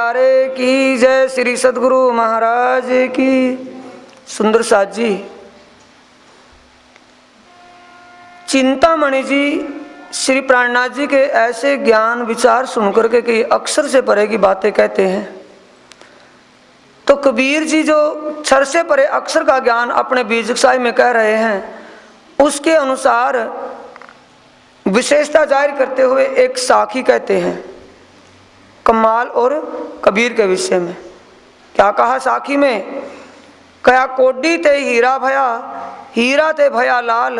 प्यारे की जय। श्री सद्गुरु महाराज की। सुंदर साथ जी, चिंतामणि जी श्री प्राणनाथ जी के ऐसे ज्ञान विचार सुनकर के कि अक्षर से परे की बातें कहते हैं, तो कबीर जी जो क्षर से परे अक्षर का ज्ञान अपने बीजकसाई में कह रहे हैं, उसके अनुसार विशेषता जाहिर करते हुए एक साखी कहते हैं कमाल और कबीर के विषय में। क्या कहा साखी में? कहा कोडी ते हीरा भया, हीरा ते भया लाल,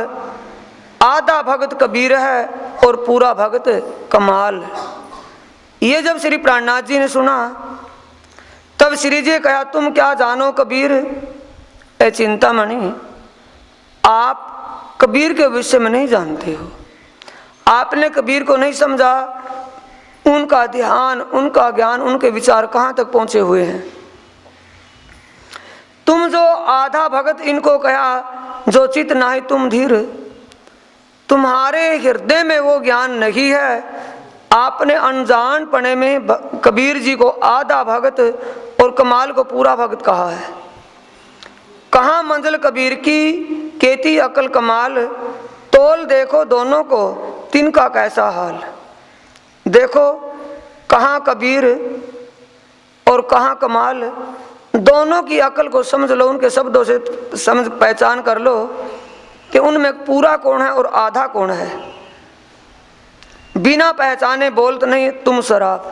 आधा भगत कबीर है और पूरा भगत कमाल। ये जब श्री प्राणनाथ जी ने सुना तब श्री जी कहा तुम क्या जानो कबीर? ए चिंतामणि, आप कबीर के विषय में नहीं जानते हो, आपने कबीर को नहीं समझा, उनका ध्यान, उनका ज्ञान, उनके विचार कहाँ तक पहुँचे हुए हैं। तुम जो आधा भगत इनको कहा, जो चित नाहि तुम धीर, तुम्हारे हृदय में वो ज्ञान नहीं है। आपने अनजान पने में कबीर जी को आधा भगत और कमाल को पूरा भगत कहा है। कहाँ मंजिल कबीर की, केती अकल कमाल, तोल देखो दोनों को, तिनका कैसा हाल। देखो कहाँ कबीर और कहाँ कमाल, दोनों की अकल को समझ लो, उनके शब्दों से समझ पहचान कर लो कि उनमें पूरा कौन है और आधा कौन है। बिना पहचाने बोलते नहीं तुम शराब,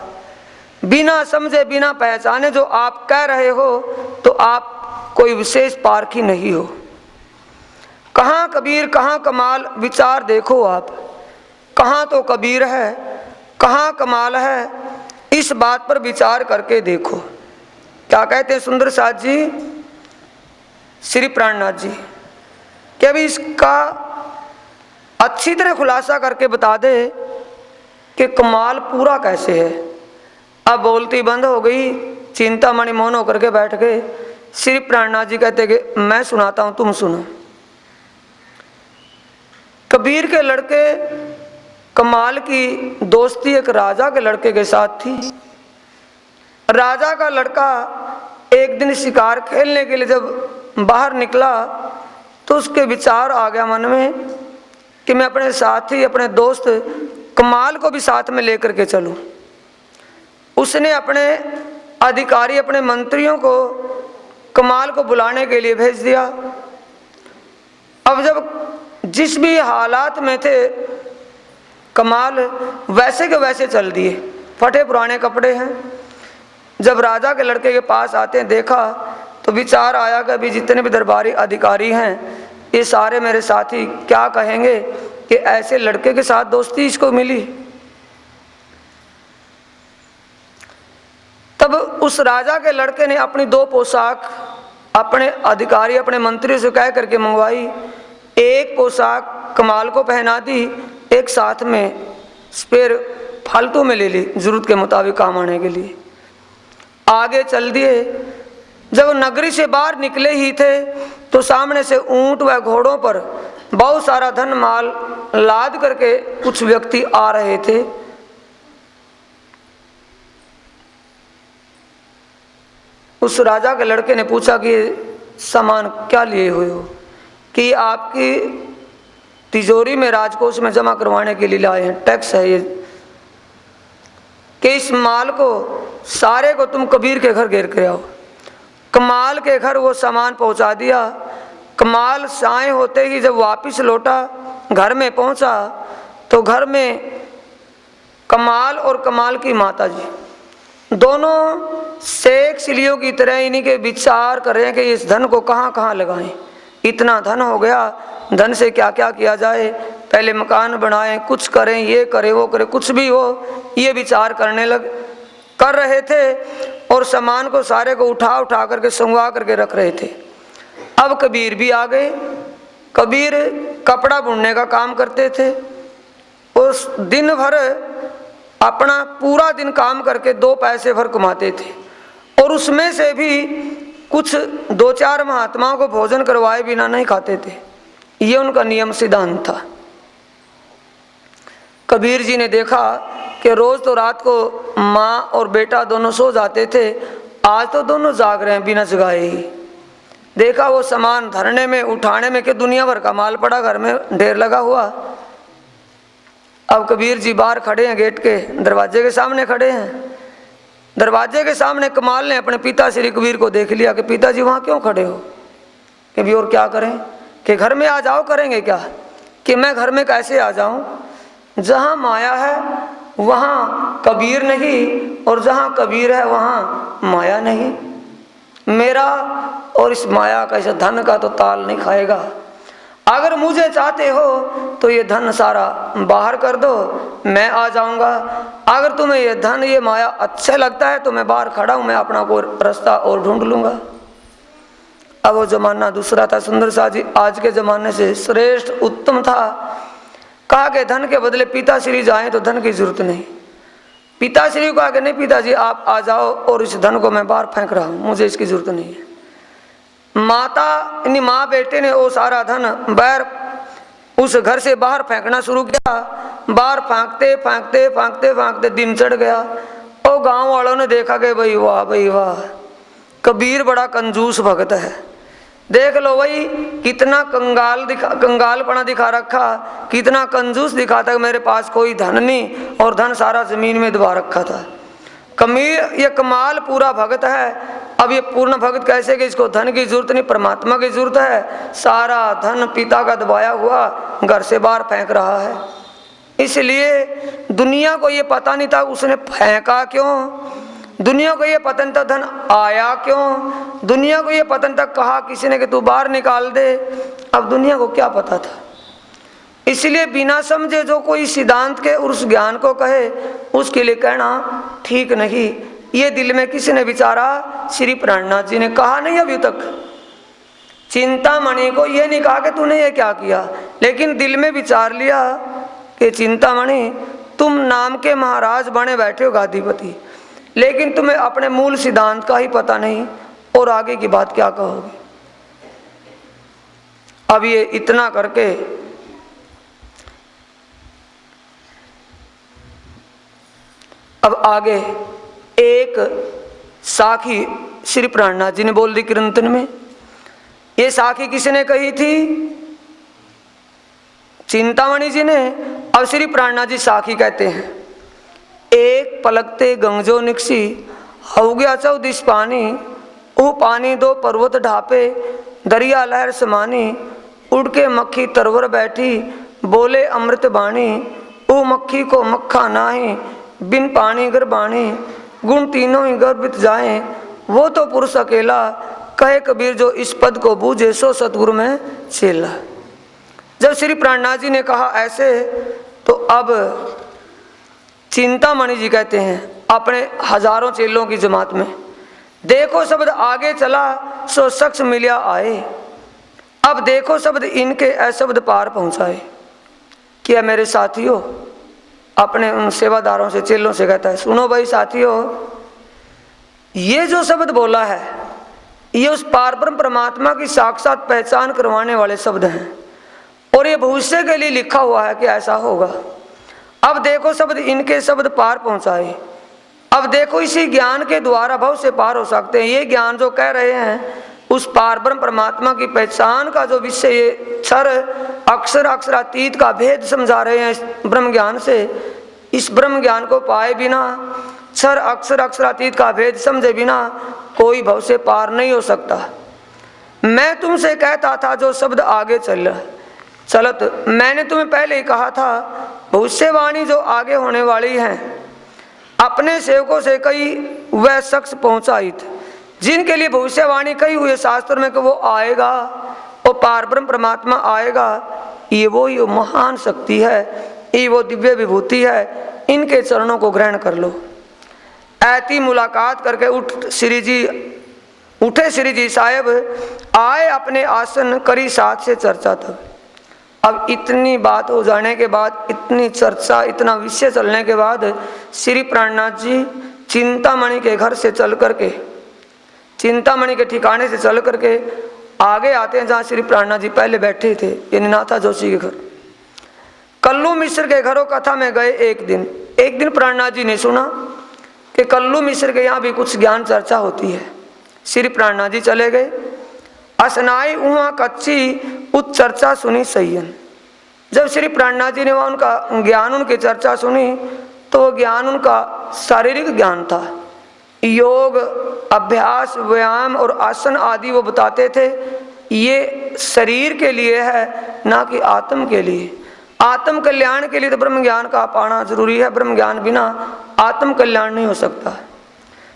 बिना समझे बिना पहचाने जो आप कह रहे हो तो आप कोई विशेष पारखी नहीं हो। कहाँ कबीर कहाँ कमाल, विचार देखो आप, कहाँ तो कबीर है कहाँ कमाल है, इस बात पर विचार करके देखो। क्या कहते हैं सुंदर साथ जी श्री प्राणनाथ जी कि अभी इसका अच्छी तरह खुलासा करके बता दे कि कमाल पूरा कैसे है। अब बोलती बंद हो गई, चिंतामणि मौन होकर के बैठ गए। श्री प्राणनाथ जी कहते कि मैं सुनाता हूं, तुम सुनो। कबीर के लड़के कमाल की दोस्ती एक राजा के लड़के के साथ थी। राजा का लड़का एक दिन शिकार खेलने के लिए जब बाहर निकला तो उसके विचार आ गया मन में कि मैं अपने साथी, अपने दोस्त कमाल को भी साथ में लेकर के चलूं। उसने अपने अधिकारी, अपने मंत्रियों को कमाल को बुलाने के लिए भेज दिया। अब जब जिस भी हालात में थे कमाल वैसे के वैसे चल दिए, फटे पुराने कपड़े हैं। जब राजा के लड़के के पास आते हैं देखा तो विचार आया कि अभी जितने भी दरबारी अधिकारी हैं ये सारे मेरे साथी क्या कहेंगे कि ऐसे लड़के के साथ दोस्ती इसको मिली। तब उस राजा के लड़के ने अपनी दो पोशाक अपने अधिकारी, अपने मंत्री से कह करके मंगवाई। एक पोशाक कमाल को पहना दी, एक साथ में स्पेयर फालतू में ले ली, जरूरत के मुताबिक काम आने के लिए। आगे चल दिए। जब नगरी से बाहर निकले ही थे तो सामने से ऊंट व घोड़ों पर बहुत सारा धन माल लाद करके कुछ व्यक्ति आ रहे थे। उस राजा के लड़के ने पूछा कि सामान क्या लिए हुए हो? कि आपकी तिजोरी में, राजकोष में जमा करवाने के लिए लाए हैं, टैक्स है ये। कि इस माल को सारे को तुम कबीर के घर घेर कर आओ। कमाल के घर वो सामान पहुंचा दिया। कमाल साय होते ही जब वापस लौटा, घर में पहुंचा तो घर में कमाल और कमाल की माता जी दोनों शेख सिलियों की तरह इन्हीं के विचार कर रहे हैं कि इस धन को कहाँ कहाँ लगाएं। इतना धन हो गया, धन से क्या क्या किया जाए, पहले मकान बनाएं, कुछ करें, ये करें वो करें, कुछ भी हो, ये विचार कर रहे थे और सामान को सारे को उठा उठा करके संगवा करके रख रहे थे। अब कबीर भी आ गए। कबीर कपड़ा बुनने का काम करते थे। उस दिन भर अपना पूरा दिन काम करके 2 पैसे भर कमाते थे और उसमें से भी कुछ 2-4 महात्माओं को भोजन करवाए बिना नहीं खाते थे। ये उनका नियम सिद्धांत था। कबीर जी ने देखा कि रोज़ तो रात को माँ और बेटा दोनों सो जाते थे, आज तो दोनों जाग रहे हैं बिना जगाए ही। देखा वो सामान धरने में उठाने में कि दुनिया भर का माल पड़ा घर में ढेर लगा हुआ। अब कबीर जी बाहर खड़े हैं, गेट के दरवाजे के सामने खड़े हैं। दरवाजे के सामने कमाल ने अपने पिता श्री कबीर को देख लिया कि पिताजी वहाँ क्यों खड़े हो? कि भी और क्या करें, कि घर में आ जाओ, करेंगे क्या? कि मैं घर में कैसे आ जाऊं? जहाँ माया है वहाँ कबीर नहीं, और जहाँ कबीर है वहाँ माया नहीं। मेरा और इस माया का, इस धन का तो ताल नहीं खाएगा। अगर मुझे चाहते हो तो ये धन सारा बाहर कर दो, मैं आ जाऊंगा। अगर तुम्हें ये धन, ये माया अच्छा लगता है तो मैं बाहर खड़ा हूं, मैं अपना कोई रास्ता और ढूंढ लूंगा। अब वो जमाना दूसरा था। सुंदर सा जी आज के जमाने से श्रेष्ठ उत्तम था। कहा कि धन के बदले पिताश्री जाएं तो धन की जरूरत नहीं। पिताश्री को कहा कि नहीं पिताजी आप आ जाओ और इस धन को मैं बाहर फेंक रहा हूं, मुझे इसकी जरूरत नहीं है। माता यानी माँ बेटे ने वो सारा धन बैर उस घर से बाहर फेंकना शुरू किया। बाहर फेंकते फेंकते फेंकते फेंकते दिन चढ़ गया। और गांव वालों ने देखा कि भाई वाह, कबीर बड़ा कंजूस भगत है। देख लो भाई कितना कंगालपना दिखा रखा, कितना कंजूस दिखाता। मेरे पास कोई धन नहीं और धन सारा जमीन में दबा रखा था। कबीर ये कमाल पूरा भगत है। अब ये पूर्ण भगत कैसे कि इसको धन की जरूरत नहीं, परमात्मा की जरूरत है। सारा धन पिता का दबाया हुआ घर से बाहर फेंक रहा है। इसलिए दुनिया को ये पता नहीं था उसने फेंका क्यों, दुनिया को ये पता नहीं था धन आया क्यों, दुनिया को ये पता नहीं था कहा किसी ने कि तू बाहर निकाल दे। अब दुनिया को क्या पता था। इसलिए बिना समझे जो कोई सिद्धांत के उस ज्ञान को कहे उसके लिए कहना ठीक नहीं। ये दिल में किसी ने विचारा, श्री प्राणनाथ जी ने कहा नहीं अभी तक। चिंतामणि को ये नहीं कहा कि तूने ये क्या किया, लेकिन दिल में विचार लिया कि चिंतामणि तुम नाम के महाराज बने बैठे हो गादीपति, लेकिन तुम्हें अपने मूल सिद्धांत का ही पता नहीं और आगे की बात क्या कहोगे। अब ये इतना करके अब आगे एक साखी श्री प्राणनाथ जी ने बोल दी कीर्तन में। ये साखी किसने कही थी? चिंतामणि जी ने। अब श्री प्राणनाथ जी साखी कहते हैं। एक पलकते गंगजो निकसी हो गया 14 पानी, वो पानी दो पर्वत ढापे दरिया लहर समानी, उड़ के मक्खी तरवर बैठी बोले अमृत बाणी, वो मक्खी को मक्खा नाही बिन पानी गर्भाणी, गुण तीनों ही गर्भित जाए वो तो पुरुष अकेला, कहे कबीर जो इस पद को बूझे सो सतगुरु में चेला। जब श्री प्राणनाथ जी ने कहा ऐसे तो अब चिंतामणि जी कहते हैं अपने हजारों चेलों की जमात में, देखो शब्द आगे चला सो शख्स मिलिया आए, अब देखो शब्द इनके अशब्द पार पहुंचाए। क्या मेरे साथियों, अपने उन सेवादारों से चेलों से कहता है सुनो भाई साथियों, ये जो शब्द बोला है ये उस पारब्रह्म परमात्मा की साक्षात पहचान करवाने वाले शब्द हैं और ये भविष्य के लिए लिखा हुआ है कि ऐसा होगा। अब देखो शब्द इनके शब्द पार पहुंचाए, अब देखो इसी ज्ञान के द्वारा भव से पार हो सकते हैं। ये ज्ञान जो कह रहे हैं उस पारब्रह्म परमात्मा की पहचान का जो विषय ये क्षर अक्षर अक्षरातीत का भेद समझा रहे हैं इस ब्रह्म ज्ञान से। इस ब्रह्म ज्ञान को पाए बिना, क्षर अक्षर अक्षरातीत का भेद समझे बिना कोई भव से पार नहीं हो सकता। मैं तुमसे कहता था जो शब्द आगे चलत, मैंने तुम्हें पहले ही कहा था भविष्यवाणी जो आगे होने वाली है अपने सेवकों से कई वह शख्स पहुंचाइत, जिनके लिए भविष्यवाणी कही हुई शास्त्र में कि वो आएगा, वो पारब्रह्म परमात्मा आएगा। ये वो महान शक्ति है, ये वो दिव्य विभूति है, इनके चरणों को ग्रहण कर लो। ऐसी मुलाकात करके उठे श्री जी साहेब आए अपने आसन, करी साथ से चर्चा तब। अब इतनी बात हो जाने के बाद, इतनी चर्चा, इतना विषय चलने के बाद श्री प्राणनाथ जी चिंतामणि के घर से चल करके, चिंतामणि के ठिकाने से चल करके आगे आते हैं जहाँ श्री प्राणनाथ जी पहले बैठे थे, यानी नाथा जोशी के घर। कल्लू मिश्र के घरों कथा में गए एक दिन। एक दिन प्राणनाथ जी ने सुना कि कल्लू मिश्र के यहाँ भी कुछ ज्ञान चर्चा होती है। श्री प्राणनाथ जी चले गए। असनाई वहाँ कच्ची उत चर्चा सुनी सैयन। जब श्री प्राणनाथ जी ने वहाँ उनका ज्ञान, उनकी चर्चा सुनी तो वो ज्ञान उनका शारीरिक ज्ञान था। योग, अभ्यास, व्यायाम और आसन आदि वो बताते थे। ये शरीर के लिए है, ना कि आत्म के लिए। आत्म कल्याण के लिए तो ब्रह्म ज्ञान का पाना जरूरी है। ब्रह्म ज्ञान बिना आत्म कल्याण नहीं हो सकता।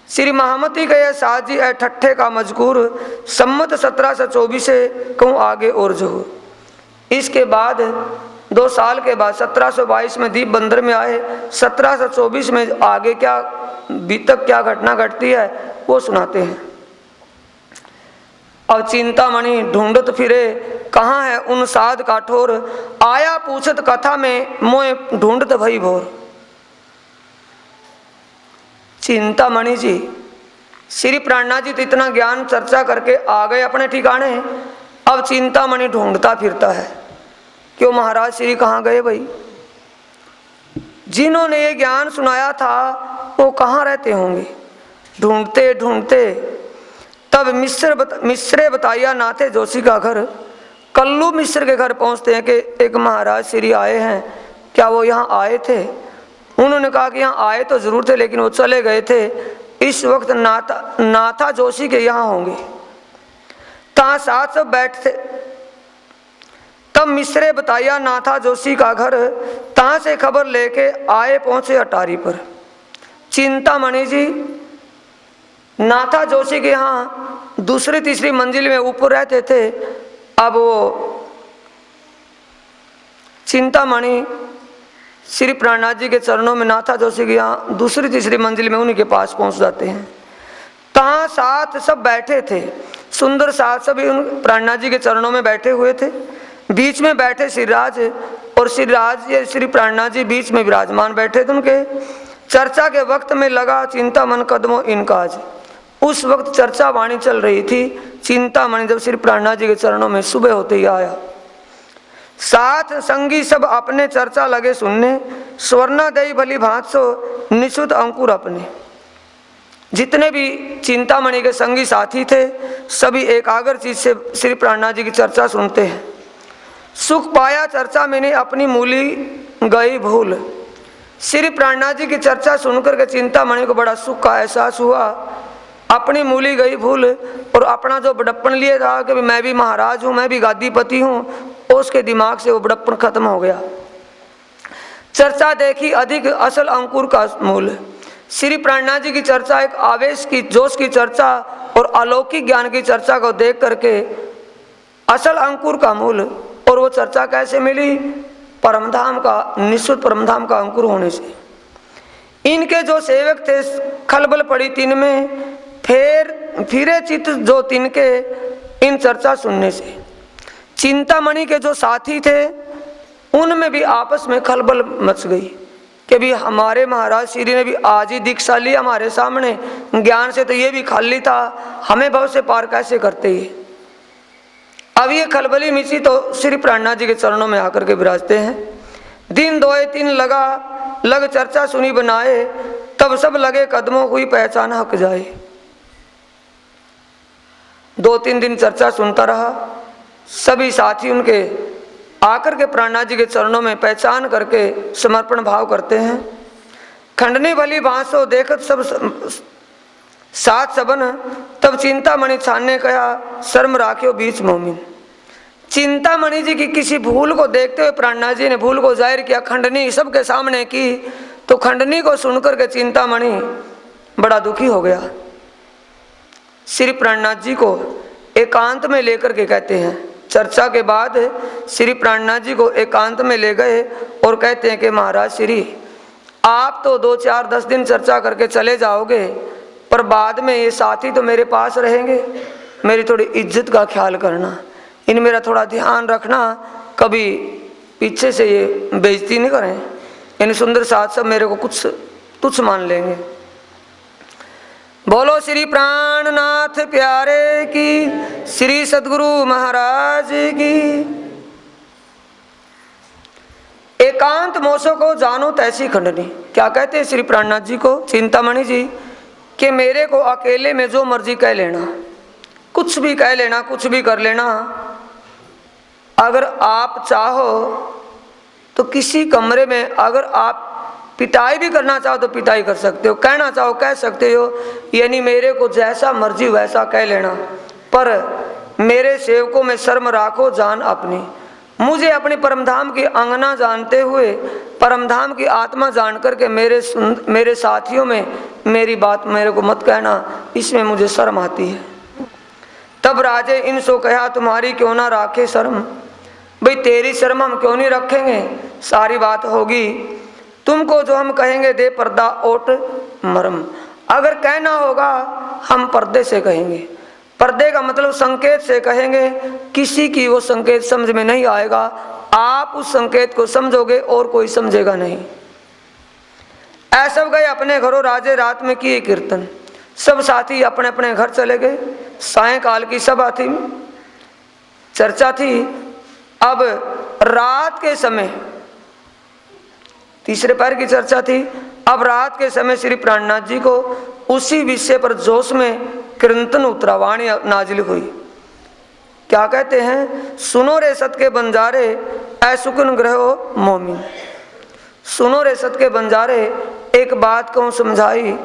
श्री महामती के यह साथ जी ठट्ठे का मजकूर सम्मत 1724 से कहूँ आगे और जो। इसके बाद 2 साल के बाद 1722 में दीप बंदर में आए। 1724 में आगे क्या बीतक क्या घटना घटती है वो सुनाते हैं। अब चिंतामणि ढूंढत फिरे कहाँ है उन साध का ठोर। आया पूछत कथा में मोए ढूंढत भई भोर। चिंतामणि जी, श्री प्राणनाथ जी तो इतना ज्ञान चर्चा करके आ गए अपने ठिकाने। अब चिंतामणि ढूंढता फिरता है क्यों महाराज श्री कहाँ गए भाई। जिन्होंने ये ज्ञान सुनाया था वो कहाँ रहते होंगे। ढूंढते ढूंढते तब मिश्रे बताया नाथे जोशी का घर। कल्लू मिश्र के घर पहुंचते हैं कि एक महाराज श्री आए हैं, क्या वो यहाँ आए थे। उन्होंने कहा कि यहाँ आए तो जरूर थे लेकिन वो चले गए थे। इस वक्त नाथा जोशी के यहाँ होंगे। तहाँ साथ सब बैठते। तब मिश्रे बताया नाथा जोशी का घर। तहाँ से खबर लेके आए पहुंचे अटारी पर। चिंतामणि जी नाथा जोशी के यहाँ दूसरी तीसरी मंजिल में ऊपर रहते थे। अब वो चिंतामणि श्री प्राणनाथ जी के चरणों में नाथा जोशी के यहाँ दूसरी तीसरी मंजिल में उन्हीं के पास पहुंच जाते हैं। तहाँ साथ सब बैठे थे। सुंदर साथ सभी उन प्राणनाथ जी के चरणों में बैठे हुए थे। बीच में बैठे श्रीराज और श्रीराज ये श्री प्राणनाथ जी बीच में विराजमान बैठे थे। उनके चर्चा के वक्त में लगा चिंतामन कदमों इनकाज। उस वक्त चर्चा वाणी चल रही थी। चिंतामणि जब श्री प्राणनाथ जी के चरणों में सुबह होते ही आया। साथ संगी सब अपने चर्चा लगे सुनने। स्वर्णा दई भली भांत सो निशुद्ध अंकुर अपने। जितने भी चिंतामणि के संगी साथी थे सभी एकाग्र चीज से श्री प्राणनाथ जी की चर्चा सुनते हैं। सुख पाया चर्चा मैंने अपनी मूली गई भूल। श्री प्राणनाथ जी की चर्चा सुनकर के चिंतामणि को बड़ा सुख का एहसास हुआ। अपनी मूली गई भूल और अपना जो बड़प्पन लिए था कि मैं भी महाराज हूँ, मैं भी गादीपति हूँ, उसके दिमाग से वो बड़प्पन खत्म हो गया। चर्चा देखी अधिक असल अंकुर का मूल। श्री प्राणनाथ जी की चर्चा एक आवेश की, जोश की चर्चा और अलौकिक ज्ञान की चर्चा को देख करके असल अंकुर का मूल। और वो चर्चा कैसे मिली? परमधाम का, निश्चित परमधाम का अंकुर होने से। इनके जो सेवक थे खलबल पड़ी तिन में, फिरे चित्त जो तिनके इन चर्चा सुनने से। चिंतामणि के जो साथी थे उनमें भी आपस में खलबल मच गई कि भी हमारे महाराज श्री ने भी आज ही दीक्षा ली हमारे सामने, ज्ञान से तो ये भी खाली था, हमें भव से पार कैसे करते ये। अब ये खलबली मिची तो श्री प्राणनाथ जी के चरणों में आकर के विराजते हैं। दिन दोए तीन लग चर्चा सुनी बनाए। तब सब लगे कदमों हुई पहचान हक जाए। 2-3 दिन चर्चा सुनता रहा। सभी साथी उनके आकर के प्राणनाथ जी के चरणों में पहचान करके समर्पण भाव करते हैं। खंडनी भली बांसो देखत सब साथ सबन। तब चिंतामणि छानने कहा शर्म राख्यो बीच मोमिन। चिंतामणि जी की किसी भूल को देखते हुए प्राणनाथ जी ने भूल को जाहिर किया, खंडनी सबके सामने की। तो खंडनी को सुनकर के चिंतामणि बड़ा दुखी हो गया। श्री प्राणनाथ जी को एकांत में लेकर के कहते हैं, चर्चा के बाद श्री प्राणनाथ जी को एकांत में ले गए और कहते हैं कि महाराज श्री, आप तो 2-4-10 दिन चर्चा करके चले जाओगे, पर बाद में ये साथी तो मेरे पास रहेंगे। मेरी थोड़ी इज्जत का ख्याल करना, इन मेरा थोड़ा ध्यान रखना, कभी पीछे से ये बेइज्जती नहीं करें। इन सुंदर साथ सब मेरे को कुछ तुच्छ मान लेंगे। बोलो श्री प्राणनाथ प्यारे की, श्री सद्गुरु महाराज की। एकांत मोसो को जानो तैसी खंडनी। क्या कहते हैं श्री प्राणनाथ जी को, चिंतामणि जी, कि मेरे को अकेले में जो मर्जी कह लेना, कुछ भी कह लेना, कुछ भी कर लेना। अगर आप चाहो तो किसी कमरे में अगर आप पिटाई भी करना चाहो तो पिटाई कर सकते हो, कहना चाहो कह सकते हो, यानी मेरे को जैसा मर्जी वैसा कह लेना। पर मेरे सेवकों में शर्म राखो जान अपनी। मुझे अपने परमधाम की अंगना जानते हुए, परमधाम की आत्मा जान करके मेरे साथियों में मेरी बात मेरे को मत कहना, इसमें मुझे शर्म आती है। तब राजे इनसो कहा, तुम्हारी क्यों ना राखे शर्म। भाई तेरी शर्म हम क्यों नहीं रखेंगे, सारी बात होगी। तुमको जो हम कहेंगे दे पर्दा ओट मरम, अगर कहना होगा हम पर्दे से कहेंगे। पर्दे का मतलब संकेत से कहेंगे, किसी की वो संकेत समझ में नहीं आएगा, आप उस संकेत को समझोगे और कोई समझेगा नहीं। ऐसा गए अपने घरों, राजे रात में किए कीर्तन। सब साथी अपने अपने घर चले गए। सायंकाल की सभा थी, चर्चा थी। अब रात के समय, तीसरे पैर की चर्चा थी। अब रात के समय श्री प्राणनाथ जी को उसी विषय पर जोश में कीर्तन उतरा, वाणी नाजिल हुई। क्या कहते हैं, सुनो रे सत के बंजारे ऐसुकन ग्रहो मोमिन। सुनो रे सत के बंजारे, एक बात कहूं समझाई,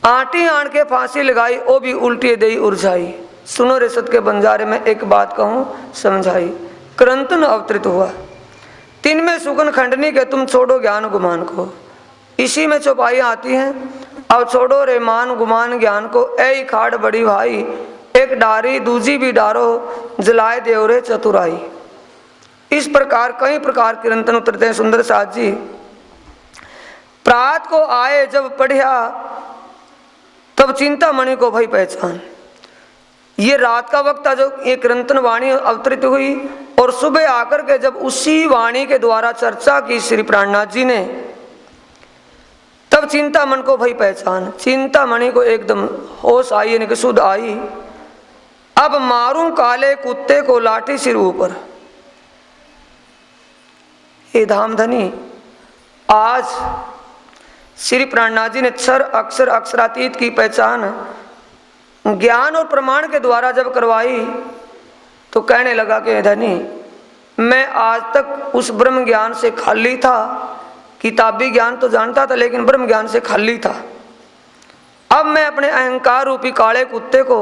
आटी आण के फांसी लगाई ओ भी उल्टी दई उर्झाई। सुनो रे सत के बंजारे में एक बात कहूं समझाई। कीर्तन अवतरित हुआ। तीन में सुगन खंडनी के तुम छोड़ो ज्ञान गुमान को। इसी में चौपाई आती हैं। अब छोड़ो रे मान गुमान ज्ञान को, ऐ खाड़ बड़ी भाई, एक डारी दूजी भी डारो, जलाए देवरे चतुराई। इस प्रकार कई प्रकार कीर्तन उतरते हैं सुंदर साथ जी। प्रात को आए जब पढ़िया, तब चिंतामणि को भई पहचान। ये रात का वक्त था जो ये कीर्तन वाणी अवतरित हुई, और सुबह आकर के जब उसी वाणी के द्वारा चर्चा की श्री प्राणनाथ जी ने, तब चिंतामणि को भई पहचान। चिंतामणि को एकदम होश आई, यानी कि सुध आई। अब मारूं काले कुत्ते को लाठी सिर ऊपर। हे धामधनी, आज श्री प्राणनाथ जी ने क्षर अक्षर अक्षरातीत की पहचान ज्ञान और प्रमाण के द्वारा जब करवाई, तो कहने लगा कि धनी, मैं आज तक उस ब्रह्म ज्ञान से खाली था। किताबी ज्ञान तो जानता था, लेकिन ब्रह्म ज्ञान से खाली था। अब मैं अपने अहंकार रूपी काले कुत्ते को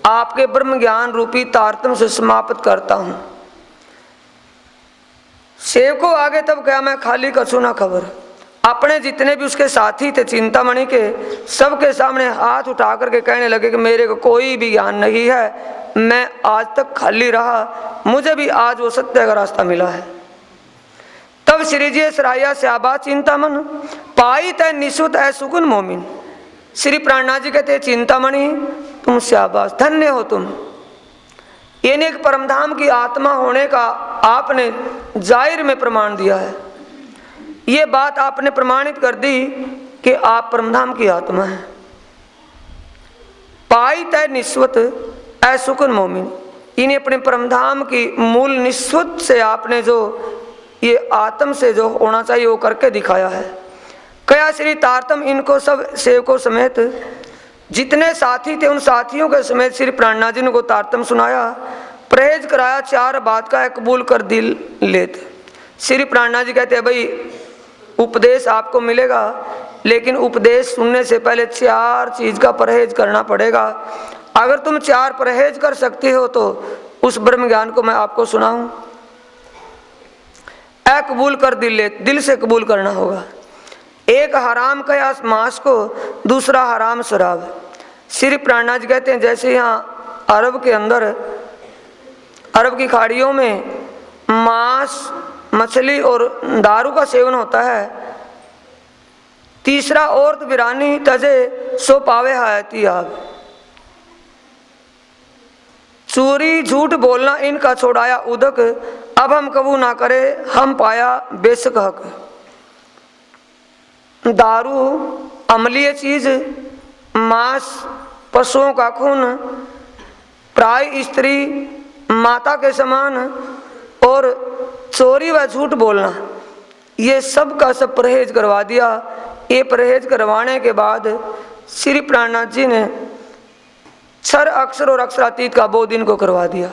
आपके ब्रह्म ज्ञान रूपी तारतम्य से समाप्त करता हूं। सेवकों आगे तब क्या मैं खाली कछू ना खबर। अपने जितने भी उसके साथी थे चिंतामणि के, सबके सामने हाथ उठा करके कहने लगे कि मेरे को कोई भी ज्ञान नहीं है, मैं आज तक खाली रहा, मुझे भी आज वो सत्य का रास्ता मिला है। तब श्री जी सराया श्याबा चिंतामन, पाई तय निशुत है सुकुन मोमिन। श्री प्राणनाथ जी कहते चिंतामणि तुम श्याबाश, धन्य हो तुम। यानी एक परमधाम की आत्मा होने का आपने जाहिर में प्रमाण दिया है। ये बात आपने प्रमाणित कर दी कि आप परमधाम की आत्मा है। पाई तय निस्वत ऐसुकन मोमिन, इन्हें अपने परमधाम की मूल निस्वत से आपने जो ये आत्म से जो होना चाहिए वो करके दिखाया है। कया श्री तारतम इनको सब सेवकों समेत जितने साथी थे उन साथियों के समेत श्री प्राणनाथ जी ने को तारतम सुनाया, परहेज कराया, चार बात का कबूल कर दिल लेते। श्री प्राणनाथ जी कहते हैं भाई उपदेश आपको मिलेगा, लेकिन उपदेश सुनने से पहले चार चीज का परहेज करना पड़ेगा। अगर तुम चार परहेज कर सकते हो तो उस ब्रह्म ज्ञान को मैं आपको सुनाऊं। ए कबूल कर दिल ले, दिल से कबूल करना होगा। एक हराम का मांस को, दूसरा हराम शराब। श्री प्राणनाथ जी कहते हैं जैसे यहाँ अरब के अंदर, अरब की खाड़ियों में मांस, मछली और दारू का सेवन होता है। तीसरा औरत बिरानी तजे सो पावे हयाती आग। चोरी झूठ बोलना इनका छोड़ाया उदक, अब हम कबू ना करे हम पाया बेशक हक। दारू अम्लीय चीज, मांस पशुओं का खून, प्राय स्त्री माता के समान, और चोरी व झूठ बोलना, ये सब का सब परहेज करवा दिया। ये परहेज करवाने के बाद श्री प्राणनाथ जी ने क्षर अक्षर और अक्षरातीत का बोध इनको करवा दिया।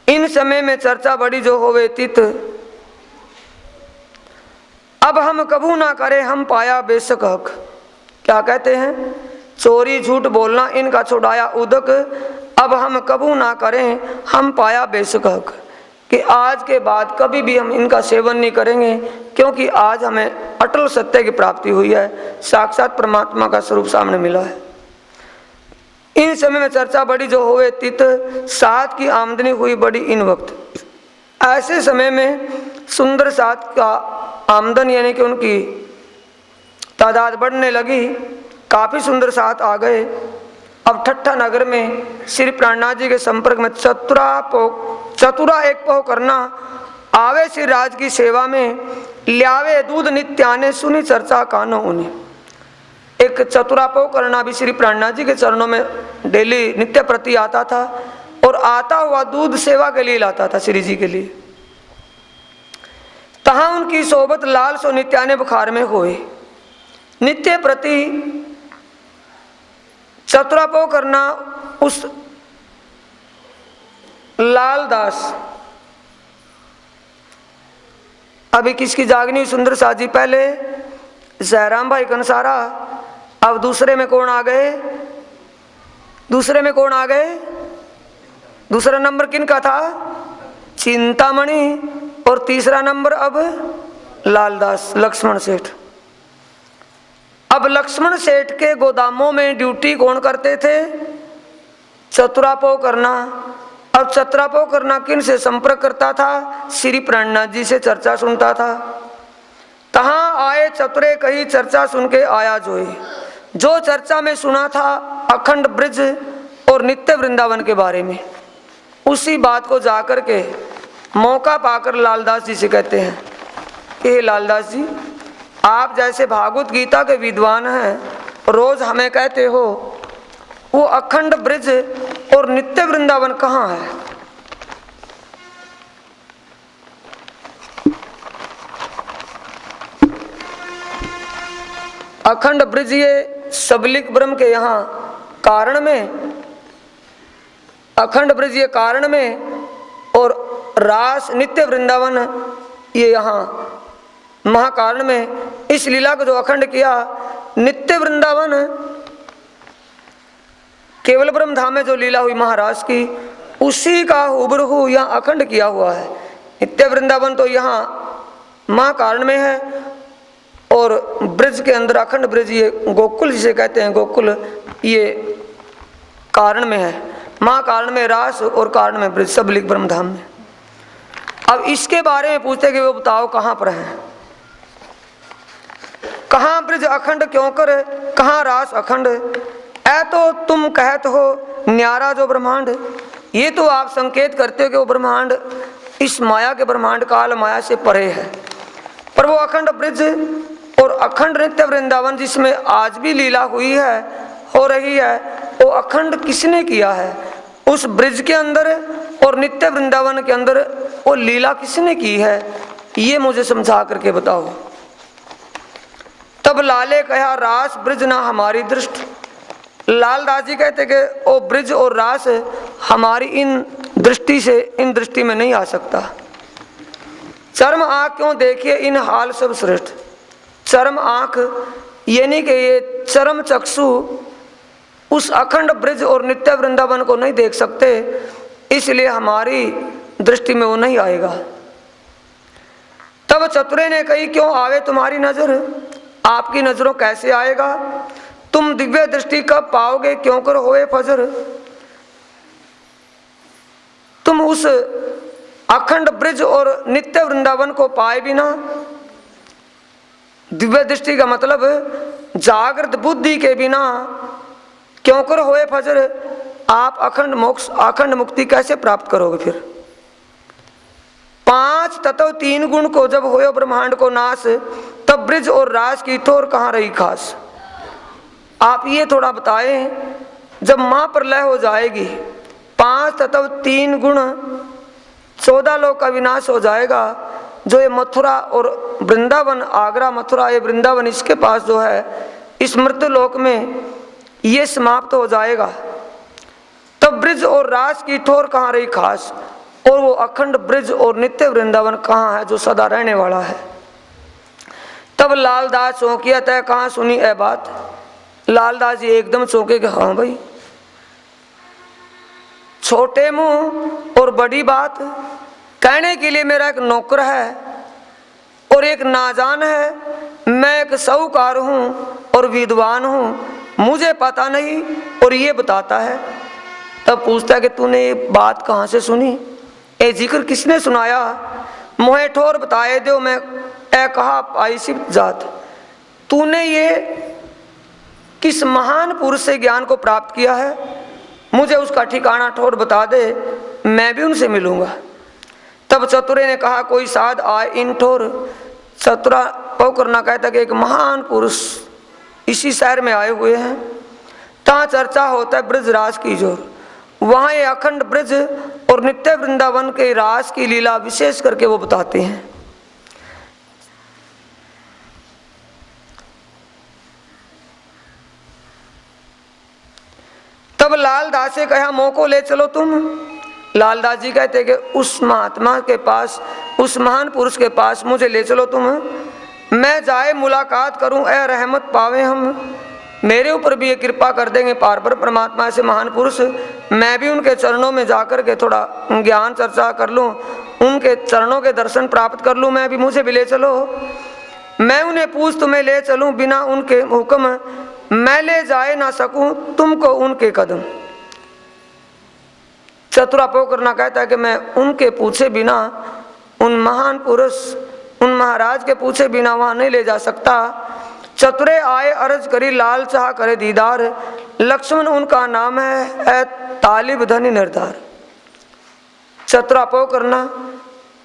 इन समय में चर्चा बड़ी जो होवे तित, अब हम कभू ना करें हम पाया बेशक हक। क्या कहते हैं? चोरी झूठ बोलना इनका छुड़ाया उदक, अब हम कभू ना करें हम पाया बेशक हक, कि आज के बाद कभी भी हम इनका सेवन नहीं करेंगे, क्योंकि आज हमें अटल सत्य की प्राप्ति हुई है, साक्षात परमात्मा का स्वरूप सामने मिला है। इन समय में चर्चा बड़ी जो होवे तित, सात की आमदनी हुई बड़ी इन वक्त। ऐसे समय में सुंदर सात का आमदन यानी कि उनकी तादाद बढ़ने लगी, काफ़ी सुंदर सात आ गए। अब ठट्ठा नगर में श्री प्राणनाथ जी के संपर्क में चतुरा एक पहो करना, आवे श्री राज की सेवा में, ल्यावे दूध नित्याने सुनी चर्चा कानो उन्हें। एक चतुरापो करना भी श्री प्राणनाथ जी के चरणों में डेली नित्य प्रति आता था, और आता हुआ दूध सेवा के लिए लाता था श्री जी के लिए। तहाँ उनकी सोबत लाल सो नित्याने बुखार में होए। नित्य प्रति चतुरापो करना उस लालदास, अभी किसकी जागनी सुंदर साजी, पहले जयराम भाई कंसारा, अब दूसरे में कौन आ गए? दूसरे में कौन आ गए? दूसरा नंबर किनका था? चिंतामणि, और तीसरा नंबर अब लालदास लक्ष्मण सेठ। अब लक्ष्मण सेठ के गोदामों में ड्यूटी कौन करते थे? चतुरापो करना। अब चतुरापो करना किन से संपर्क करता था? श्री प्राणनाथ जी से चर्चा सुनता था। तहाँ आए चतुरे कही चर्चा सुन के आया जोई। जो चर्चा में सुना था अखंड ब्रिज और नित्य वृंदावन के बारे में, उसी बात को जाकर के मौका पाकर लालदास जी से कहते हैं कि लालदास जी, आप जैसे भागवत गीता के विद्वान हैं, रोज हमें कहते हो वो अखंड ब्रिज और नित्य वृंदावन कहाँ है? अखंड ब्रिज ये सबलिक ब्रह्म के यहाँ कारण में, अखंड ब्रिज ये कारण में, और रास नित्य वृंदावन ये यहाँ महाकारण में। इस लीला को जो अखंड किया, नित्य वृंदावन केवल ब्रह्म धाम में जो लीला हुई महाराज की, उसी का हुबहू यहाँ अखंड किया हुआ है। नित्य वृंदावन तो यहाँ महाकारण में है, और ब्रिज के अंदर अखंड ब्रिज ये गोकुल जिसे कहते हैं, गोकुल ये कारण में है। महाकारण में रास और कारण में ब्रिज, सब लिख ब्रह्मधाम में। अब इसके बारे में पूछते कि वो बताओ कहाँ पर है, कहाँ ब्रिज अखंड क्यों कर, कहाँ रास अखंड? ऐ तो तुम कहत हो न्यारा जो ब्रह्मांड, ये तो आप संकेत करते हो कि वो ब्रह्मांड इस माया के ब्रह्मांड काल माया से परे है, पर वो अखंड ब्रिज और अखंड नित्य वृंदावन जिसमें आज भी लीला हुई है, हो रही है, वो अखंड किसने किया है? उस ब्रिज के अंदर और नित्य वृंदावन के अंदर वो लीला किसने की है? ये मुझे समझा करके बताओ। तब लाले कहा रास ब्रिज ना हमारी दृष्टि। लालदास जी कहते कि वो ब्रिज और रास हमारी इन दृष्टि से, इन दृष्टि में नहीं आ सकता। चर्म आँख क्यों देखिए इन हाल सब श्रेष्ठ। चर्म आँख यानी कि ये चरम चक्षु उस अखंड ब्रिज और नित्य वृंदावन को नहीं देख सकते, इसलिए हमारी दृष्टि में वो नहीं आएगा। तब चतुरे ने कही क्यों आवे तुम्हारी नजर, आपकी नजरों कैसे आएगा? तुम दिव्य दृष्टि कब पाओगे, क्यों कर होए फजर? तुम उस अखंड ब्रिज और नित्य वृंदावन को पाए बिना, दिव्य दृष्टि का मतलब जागृत बुद्धि के बिना क्यों कर होए फजर, आप अखंड मोक्ष अखंड मुक्ति कैसे प्राप्त करोगे? फिर 5 तत्व 3 गुण को जब होयो ब्रह्मांड को नाश, तब ब्रिज और रास की थोर कहाँ रही खास? आप ये थोड़ा बताएं, जब महाप्रलय हो जाएगी, 5 तत्व 3 गुण 14 लोक का विनाश हो जाएगा, जो ये मथुरा और वृंदावन, आगरा मथुरा ये वृंदावन, इसके पास जो है इस मृत्यु लोक में ये समाप्त हो जाएगा, तब ब्रिज और रास की ठोर कहाँ रही खास, और वो अखंड ब्रिज और नित्य वृंदावन कहाँ है जो सदा रहने वाला है। तब लालदास चौंकिया, तय कहाँ सुनी ए बात। लालदास जी एकदम चौंके कि हाँ भाई, छोटे मुंह और बड़ी बात कहने के लिए मेरा एक नौकर है और एक नाजान है, मैं एक साहूकार हूँ और विद्वान हूँ, मुझे पता नहीं और ये बताता है। तब पूछता है कि तूने ये बात कहाँ से सुनी, ए जिक्र किसने सुनाया, मोहे ठोर बताए दो, मैं ए कहा पाई सी जात। तूने ये किस महान पुरुष से ज्ञान को प्राप्त किया है, मुझे उसका ठिकाना ठोर बता दे, मैं भी उनसे मिलूंगा। तब चतुरे ने कहा कोई साध आए इन ठोर। चतुरा पौकरना कहता कि एक महान पुरुष इसी शहर में आए हुए हैं, तहाँ चर्चा होता है ब्रज रास की जोर। वहाँ ये अखंड ब्रज और नित्य वृंदावन के रास की लीला विशेष करके वो बताते हैं। तब लालदास से कहा मोको ले चलो तुम। लालदास जी कहते कि उस महात्मा के पास, उस महान पुरुष के पास मुझे ले चलो तुम, मैं जाए मुलाकात करूं, ए रहमत पावे हम, मेरे ऊपर भी ये कृपा कर देंगे पार्वर परमात्मा ऐसे महान पुरुष, मैं भी उनके चरणों में जाकर के थोड़ा ज्ञान चर्चा कर लूं, उनके चरणों के दर्शन प्राप्त कर लूं, मैं भी, मुझे भी ले चलो। मैं उन्हें पूछ तुम्हें ले चलूं, बिना उनके हुक्म मैं ले जाए ना सकूं तुमको उनके कदम। चतुरा पोकरना कहता है कि मैं उनके पूछे बिना, उन महान पुरुष, उन महाराज के पूछे बिना वहां नहीं ले जा सकता। चतुरे आए अर्ज करी, लाल चाह करे दीदार, लक्ष्मण उनका नाम है, ऐ तालिब धनी निर्धार। चतुरा पोकरना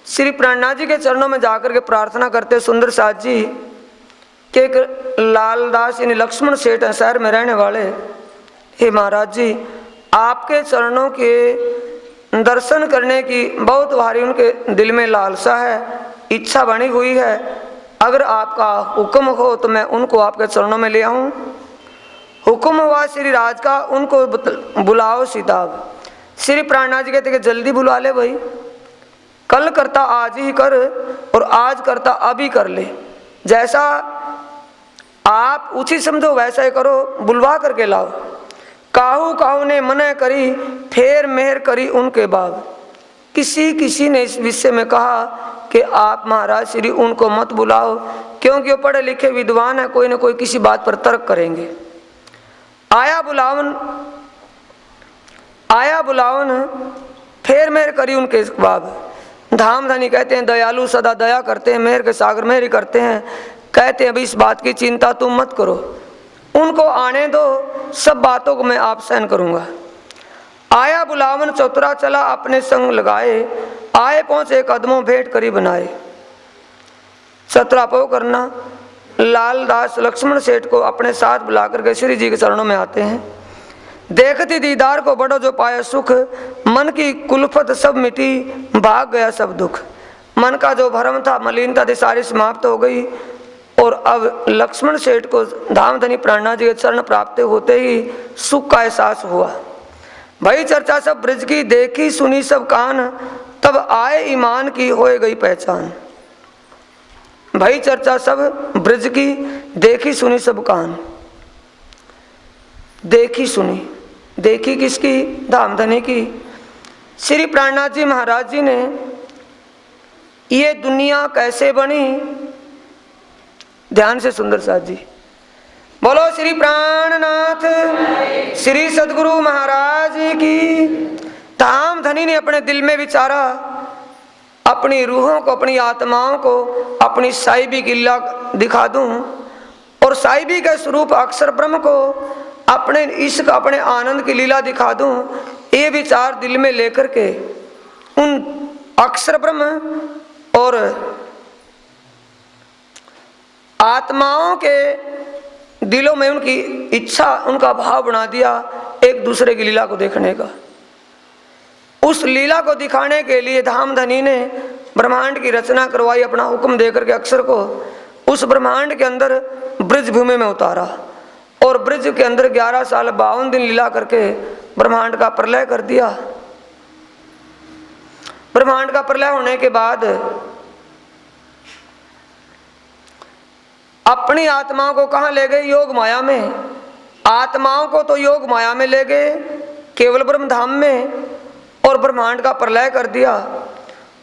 श्री प्राणनाथ जी के चरणों में जाकर के प्रार्थना करते सुंदर साथ जी कि एक लालदास यानी लक्ष्मण सेठ है शहर में रहने वाले, हे महाराज जी आपके चरणों के दर्शन करने की बहुत भारी उनके दिल में लालसा है, इच्छा बनी हुई है, अगर आपका हुक्म हो तो मैं उनको आपके चरणों में ले आऊं। हुक्म हुआ श्री राज का, उनको बुलाओ सीताब। श्री प्राणनाथ जी कहते कि जल्दी बुला ले भाई, कल करता आज ही कर और आज करता अभी कर ले, जैसा आप उचित समझो वैसा ही करो, बुलवा करके लाओ। काहू काहू ने मना करी, फेर मेहर करी उनके बाब। किसी ने इस विषय में कहा कि आप महाराज श्री उनको मत बुलाओ, क्योंकि वो पढ़े लिखे विद्वान है, कोई न कोई किसी बात पर तर्क करेंगे। आया बुलावन फेर मेहर करी उनके बाब। धाम धनी कहते हैं दयालु सदा दया करते हैं, मेहर के सागर मेहर करते हैं, कहते हैं अभी इस बात की चिंता तुम मत करो, उनको आने दो, सब बातों को मैं आप सहन करूंगा। आया बुलावन चतुरा चला अपने संग लगाए, आए पहुंचे कदमों भेंट करी बनाए। चतुरा पो करना लालदास लक्ष्मण सेठ को अपने साथ बुलाकर के श्री जी के चरणों में आते हैं। देखती दीदार को बड़ो जो पाया सुख, मन की कुलफत सब मिटी, भाग गया सब दुख। मन का जो भरम था, मलिनता थी, सारी समाप्त हो गई और अब लक्ष्मण सेठ को धामधनी प्राणनाथ जी के चरण प्राप्त होते ही सुख का एहसास हुआ। भाई चर्चा सब ब्रज की, देखी सुनी सब कान, तब आए ईमान की होए गई पहचान। भाई चर्चा सब ब्रज की, देखी सुनी सब कान। देखी सुनी, देखी किसकी? धामधनी की। श्री प्राणनाथ जी महाराज जी ने ये दुनिया कैसे बनी, ध्यान से सुंदर साथ जी बोलो श्री प्राणनाथ श्री सदगुरु महाराज की। धामधनी ने अपने दिल में विचारा, अपनी रूहों को, अपनी आत्माओं को अपनी साहिबी की लीला दिखा दूं और साहिबी के स्वरूप अक्षर ब्रह्म को अपने इश्क, अपने आनंद की लीला दिखा दूं। ये विचार दिल में लेकर के उन अक्षर ब्रह्म और आत्माओं के दिलों में उनकी इच्छा, उनका भाव बना दिया एक दूसरे की लीला को देखने का। उस लीला को दिखाने के लिए धामधनी ने ब्रह्मांड की रचना करवाई, अपना हुक्म देकर के अक्षर को उस ब्रह्मांड के अंदर ब्रज भूमि में उतारा और ब्रज के अंदर 11 साल 52 दिन लीला करके ब्रह्मांड का प्रलय कर दिया। ब्रह्मांड का प्रलय होने के बाद अपनी आत्माओं को कहां ले गए? योग माया में। आत्माओं को तो योग माया में ले गए, केवल ब्रह्म धाम में, और ब्रह्मांड का प्रलय कर दिया।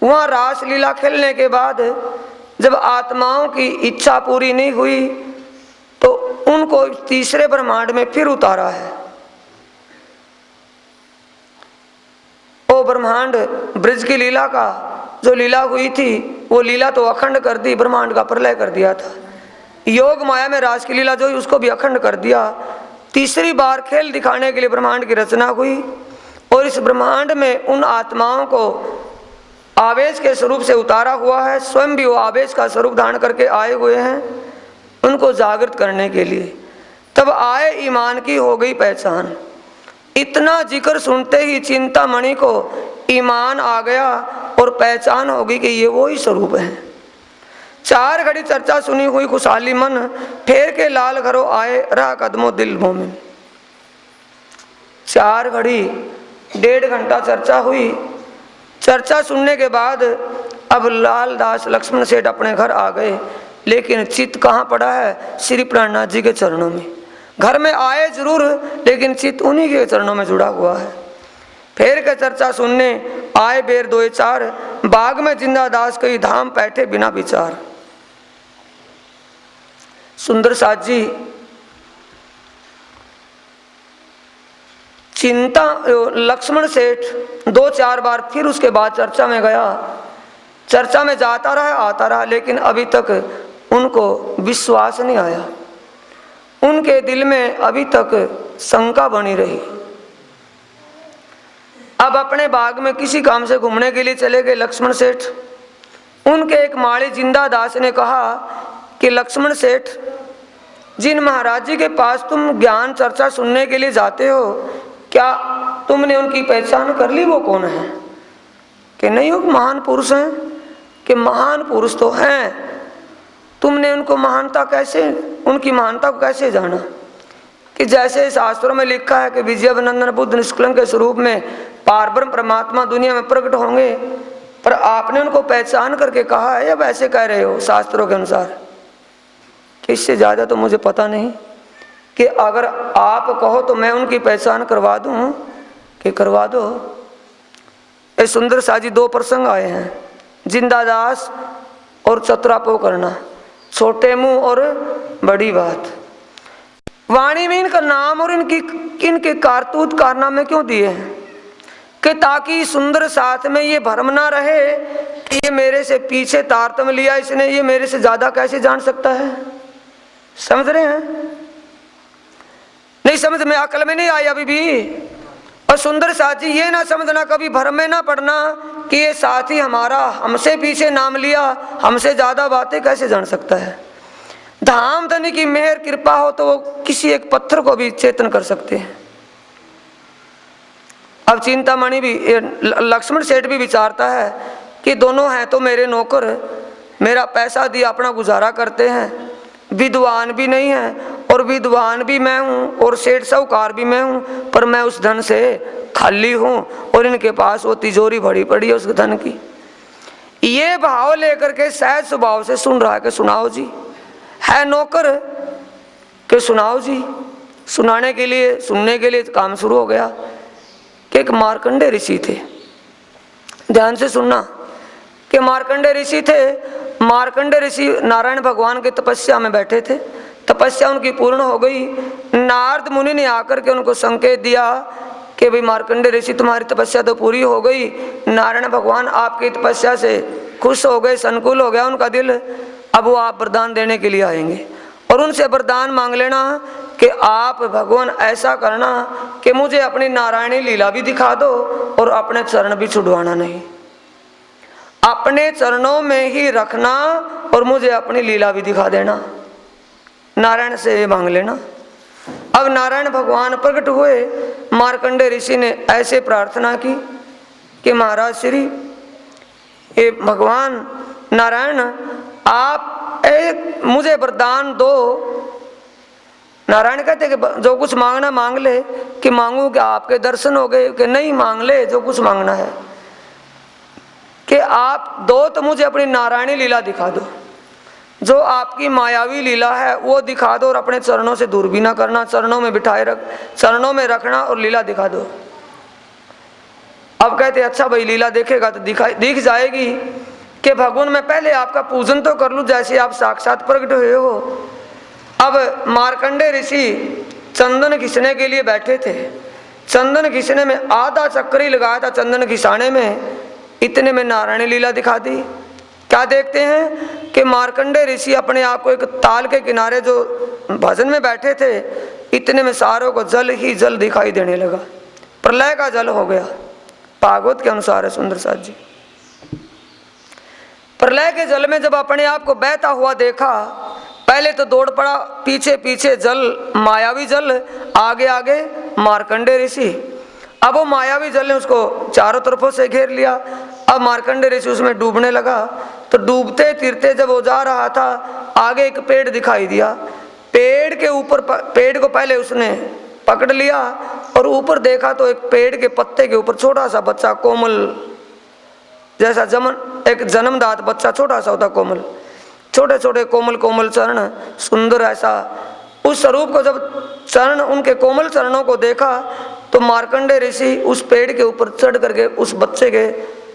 वहां रास लीला खेलने के बाद जब आत्माओं की इच्छा पूरी नहीं हुई तो उनको तीसरे ब्रह्मांड में फिर उतारा है। वो ब्रह्मांड ब्रज की लीला का जो लीला हुई थी वो लीला तो अखंड कर दी, ब्रह्मांड का प्रलय कर दिया था। योग माया में रास की लीला जो हुई उसको भी अखंड कर दिया। तीसरी बार खेल दिखाने के लिए ब्रह्मांड की रचना हुई और इस ब्रह्मांड में उन आत्माओं को आवेश के स्वरूप से उतारा हुआ है। स्वयं भी वो आवेश का स्वरूप धारण करके आए हुए हैं उनको जागृत करने के लिए। तब आए ईमान की हो गई पहचान। इतना जिक्र सुनते ही चिंतामणि को ईमान आ गया और पहचान होगी कि ये वो ही स्वरूप है। 4 घड़ी चर्चा सुनी हुई खुशहाली मन, फेर के लाल घरों आए रहा कदमों दिल मोमिन। 4 घड़ी 1.5 घंटा चर्चा हुई। चर्चा सुनने के बाद अब लाल दास लक्ष्मण सेठ अपने घर आ गए, लेकिन चित्त कहाँ पड़ा है? श्री प्राणनाथ जी के चरणों में। घर में आए जरूर लेकिन चित्त उन्हीं के चरणों में जुड़ा हुआ है। फेर के चर्चा सुनने आए बेर 2-4, बाग में जिंदा दास कई धाम बैठे बिना विचार। सुंदर साथ जी चिंता लक्ष्मण सेठ 2-4 बार फिर उसके बाद चर्चा में गया। चर्चा में जाता रहा आता रहा लेकिन अभी तक उनको विश्वास नहीं आया। उनके दिल में अभी तक शंका बनी रही। अब अपने बाग में किसी काम से घूमने के लिए चले गए लक्ष्मण सेठ। उनके एक माली जिंदा दास ने कहा कि लक्ष्मण सेठ, जिन महाराज जी के पास तुम ज्ञान चर्चा सुनने के लिए जाते हो, क्या तुमने उनकी पहचान कर ली? वो कौन है? कि नहीं, वो महान पुरुष हैं। कि महान पुरुष तो हैं, तुमने उनको महानता कैसे, उनकी महानता को कैसे जाना? कि जैसे शास्त्रों में लिखा है कि विजयानंदन बुद्ध निष्कलंक के स्वरूप में पारब्रह्म परमात्मा दुनिया में प्रकट होंगे, पर आपने उनको पहचान करके कहा है या वैसे कह रहे हो शास्त्रों के अनुसार? कि इससे ज़्यादा तो मुझे पता नहीं, कि अगर आप कहो तो मैं उनकी पहचान करवा दूं कि करवा दो। ये सुंदर साजी 2 प्रसंग आए हैं, जिंदा दास और चतुरापो करना, छोटे मुंह और बड़ी बात। वाणी में इनका नाम और इनके कारतूत कारनामे क्यों दिए हैं? कि ताकि सुंदर साथ में ये भ्रम ना रहे कि ये मेरे से पीछे तारतम्य लिया इसने, ये मेरे से ज्यादा कैसे जान सकता है। समझ रहे हैं? नहीं समझ में, अकल में नहीं आई अभी भी। और सुंदर साथी ये ना समझना, कभी भ्रम में ना पड़ना कि ये साथी हमारा हमसे पीछे नाम लिया, हमसे ज्यादा बातें कैसे जान सकता है। धाम धनी की मेहर कृपा हो तो वो किसी एक पत्थर को भी चेतन कर सकते हैं। अब चिंतामणि भी, लक्ष्मण सेठ भी विचारता है कि दोनों हैं तो मेरे नौकर, मेरा पैसा दिया अपना गुजारा करते हैं, विद्वान भी नहीं है और विद्वान भी मैं हूँ और सेठ साहूकार भी मैं हूँ, पर मैं उस धन से खाली हूँ और इनके पास वो तिजोरी भरी पड़ी है उस धन की। ये भाव लेकर के सहज स्वभाव से सुन रहा है कि सुनाओ जी, है नौकर के सुनाओ जी। सुनाने के लिए, सुनने के लिए काम शुरू हो गया कि एक मार्कंडे ऋषि थे। ध्यान से सुनना कि मार्कंडे ऋषि थे। मार्कंडे ऋषि नारायण भगवान के तपस्या में बैठे थे। तपस्या उनकी पूर्ण हो गई। नारद मुनि ने आकर के उनको संकेत दिया कि भाई मार्कंडे ऋषि तुम्हारी तपस्या तो पूरी हो गई, नारायण भगवान आपकी तपस्या से खुश हो गए, संकुल हो गया उनका दिल, अब वो आप वरदान देने के लिए आएंगे और उनसे वरदान मांग लेना कि आप भगवान ऐसा करना कि मुझे अपनी नारायणी लीला भी दिखा दो और अपने चरण भी छुड़वाना नहीं, अपने चरणों में ही रखना और मुझे अपनी लीला भी दिखा देना। नारायण से ये मांग लेना। अब नारायण भगवान प्रकट हुए। मार्कंडे ऋषि ने ऐसे प्रार्थना की कि महाराज श्री, ये भगवान नारायण आप एक मुझे वरदान दो। नारायण कहते कि जो कुछ मांगना मांग ले। कि मांगू कि आपके दर्शन हो गए? कि नहीं, मांग ले जो कुछ मांगना है। कि आप दो तो मुझे अपनी नारायणी लीला दिखा दो, जो आपकी मायावी लीला है वो दिखा दो, और अपने चरणों से दूर भी ना करना, चरणों में बिठाए चरणों में रखना और लीला दिखा दो। अब कहते अच्छा भाई लीला देखेगा तो दिख जाएगी। कि भगवान मैं पहले आपका पूजन तो कर लूं जैसे आप साक्षात प्रकट हुए हो। अब मार्कंडे ऋषि चंदन घिसने के लिए बैठे थे। चंदन घिसने में आधा चक्कर ही लगाया था चंदन घिसाने में, इतने में नारायणी लीला दिखा दी। क्या देखते हैं कि मार्कंडे ऋषि अपने आप को एक ताल के किनारे जो भजन में बैठे थे, इतने में सारों को जल ही जल दिखाई देने लगा। प्रलय का जल हो गया। भागवत के अनुसार है सुंदर साथ जी। प्रलय के जल में जब अपने आप को बहता हुआ देखा, पहले तो दौड़ पड़ा, पीछे पीछे जल, मायावी जल, आगे आगे मार्कंडे ऋषि। अब वो मायावी जल ने उसको चारों तरफों से घेर लिया। अब मार्कंडे ऋषि उसमें डूबने लगा। तो डूबते तिरते जब वो जा रहा था, आगे एक पेड़ दिखाई दिया। पेड़ के ऊपर, पेड़ को पहले उसने पकड़ लिया और ऊपर देखा तो एक पेड़ के पत्ते के ऊपर छोटा सा बच्चा, कोमल जैसा एक जन्मदात बच्चा छोटा सा होता, कोमल, छोटे छोटे कोमल कोमल चरण, सुंदर ऐसा। उस स्वरूप को जब चरण, उनके कोमल चरणों को देखा तो मार्कंडे ऋषि उस पेड़ के ऊपर चढ़ करके उस बच्चे के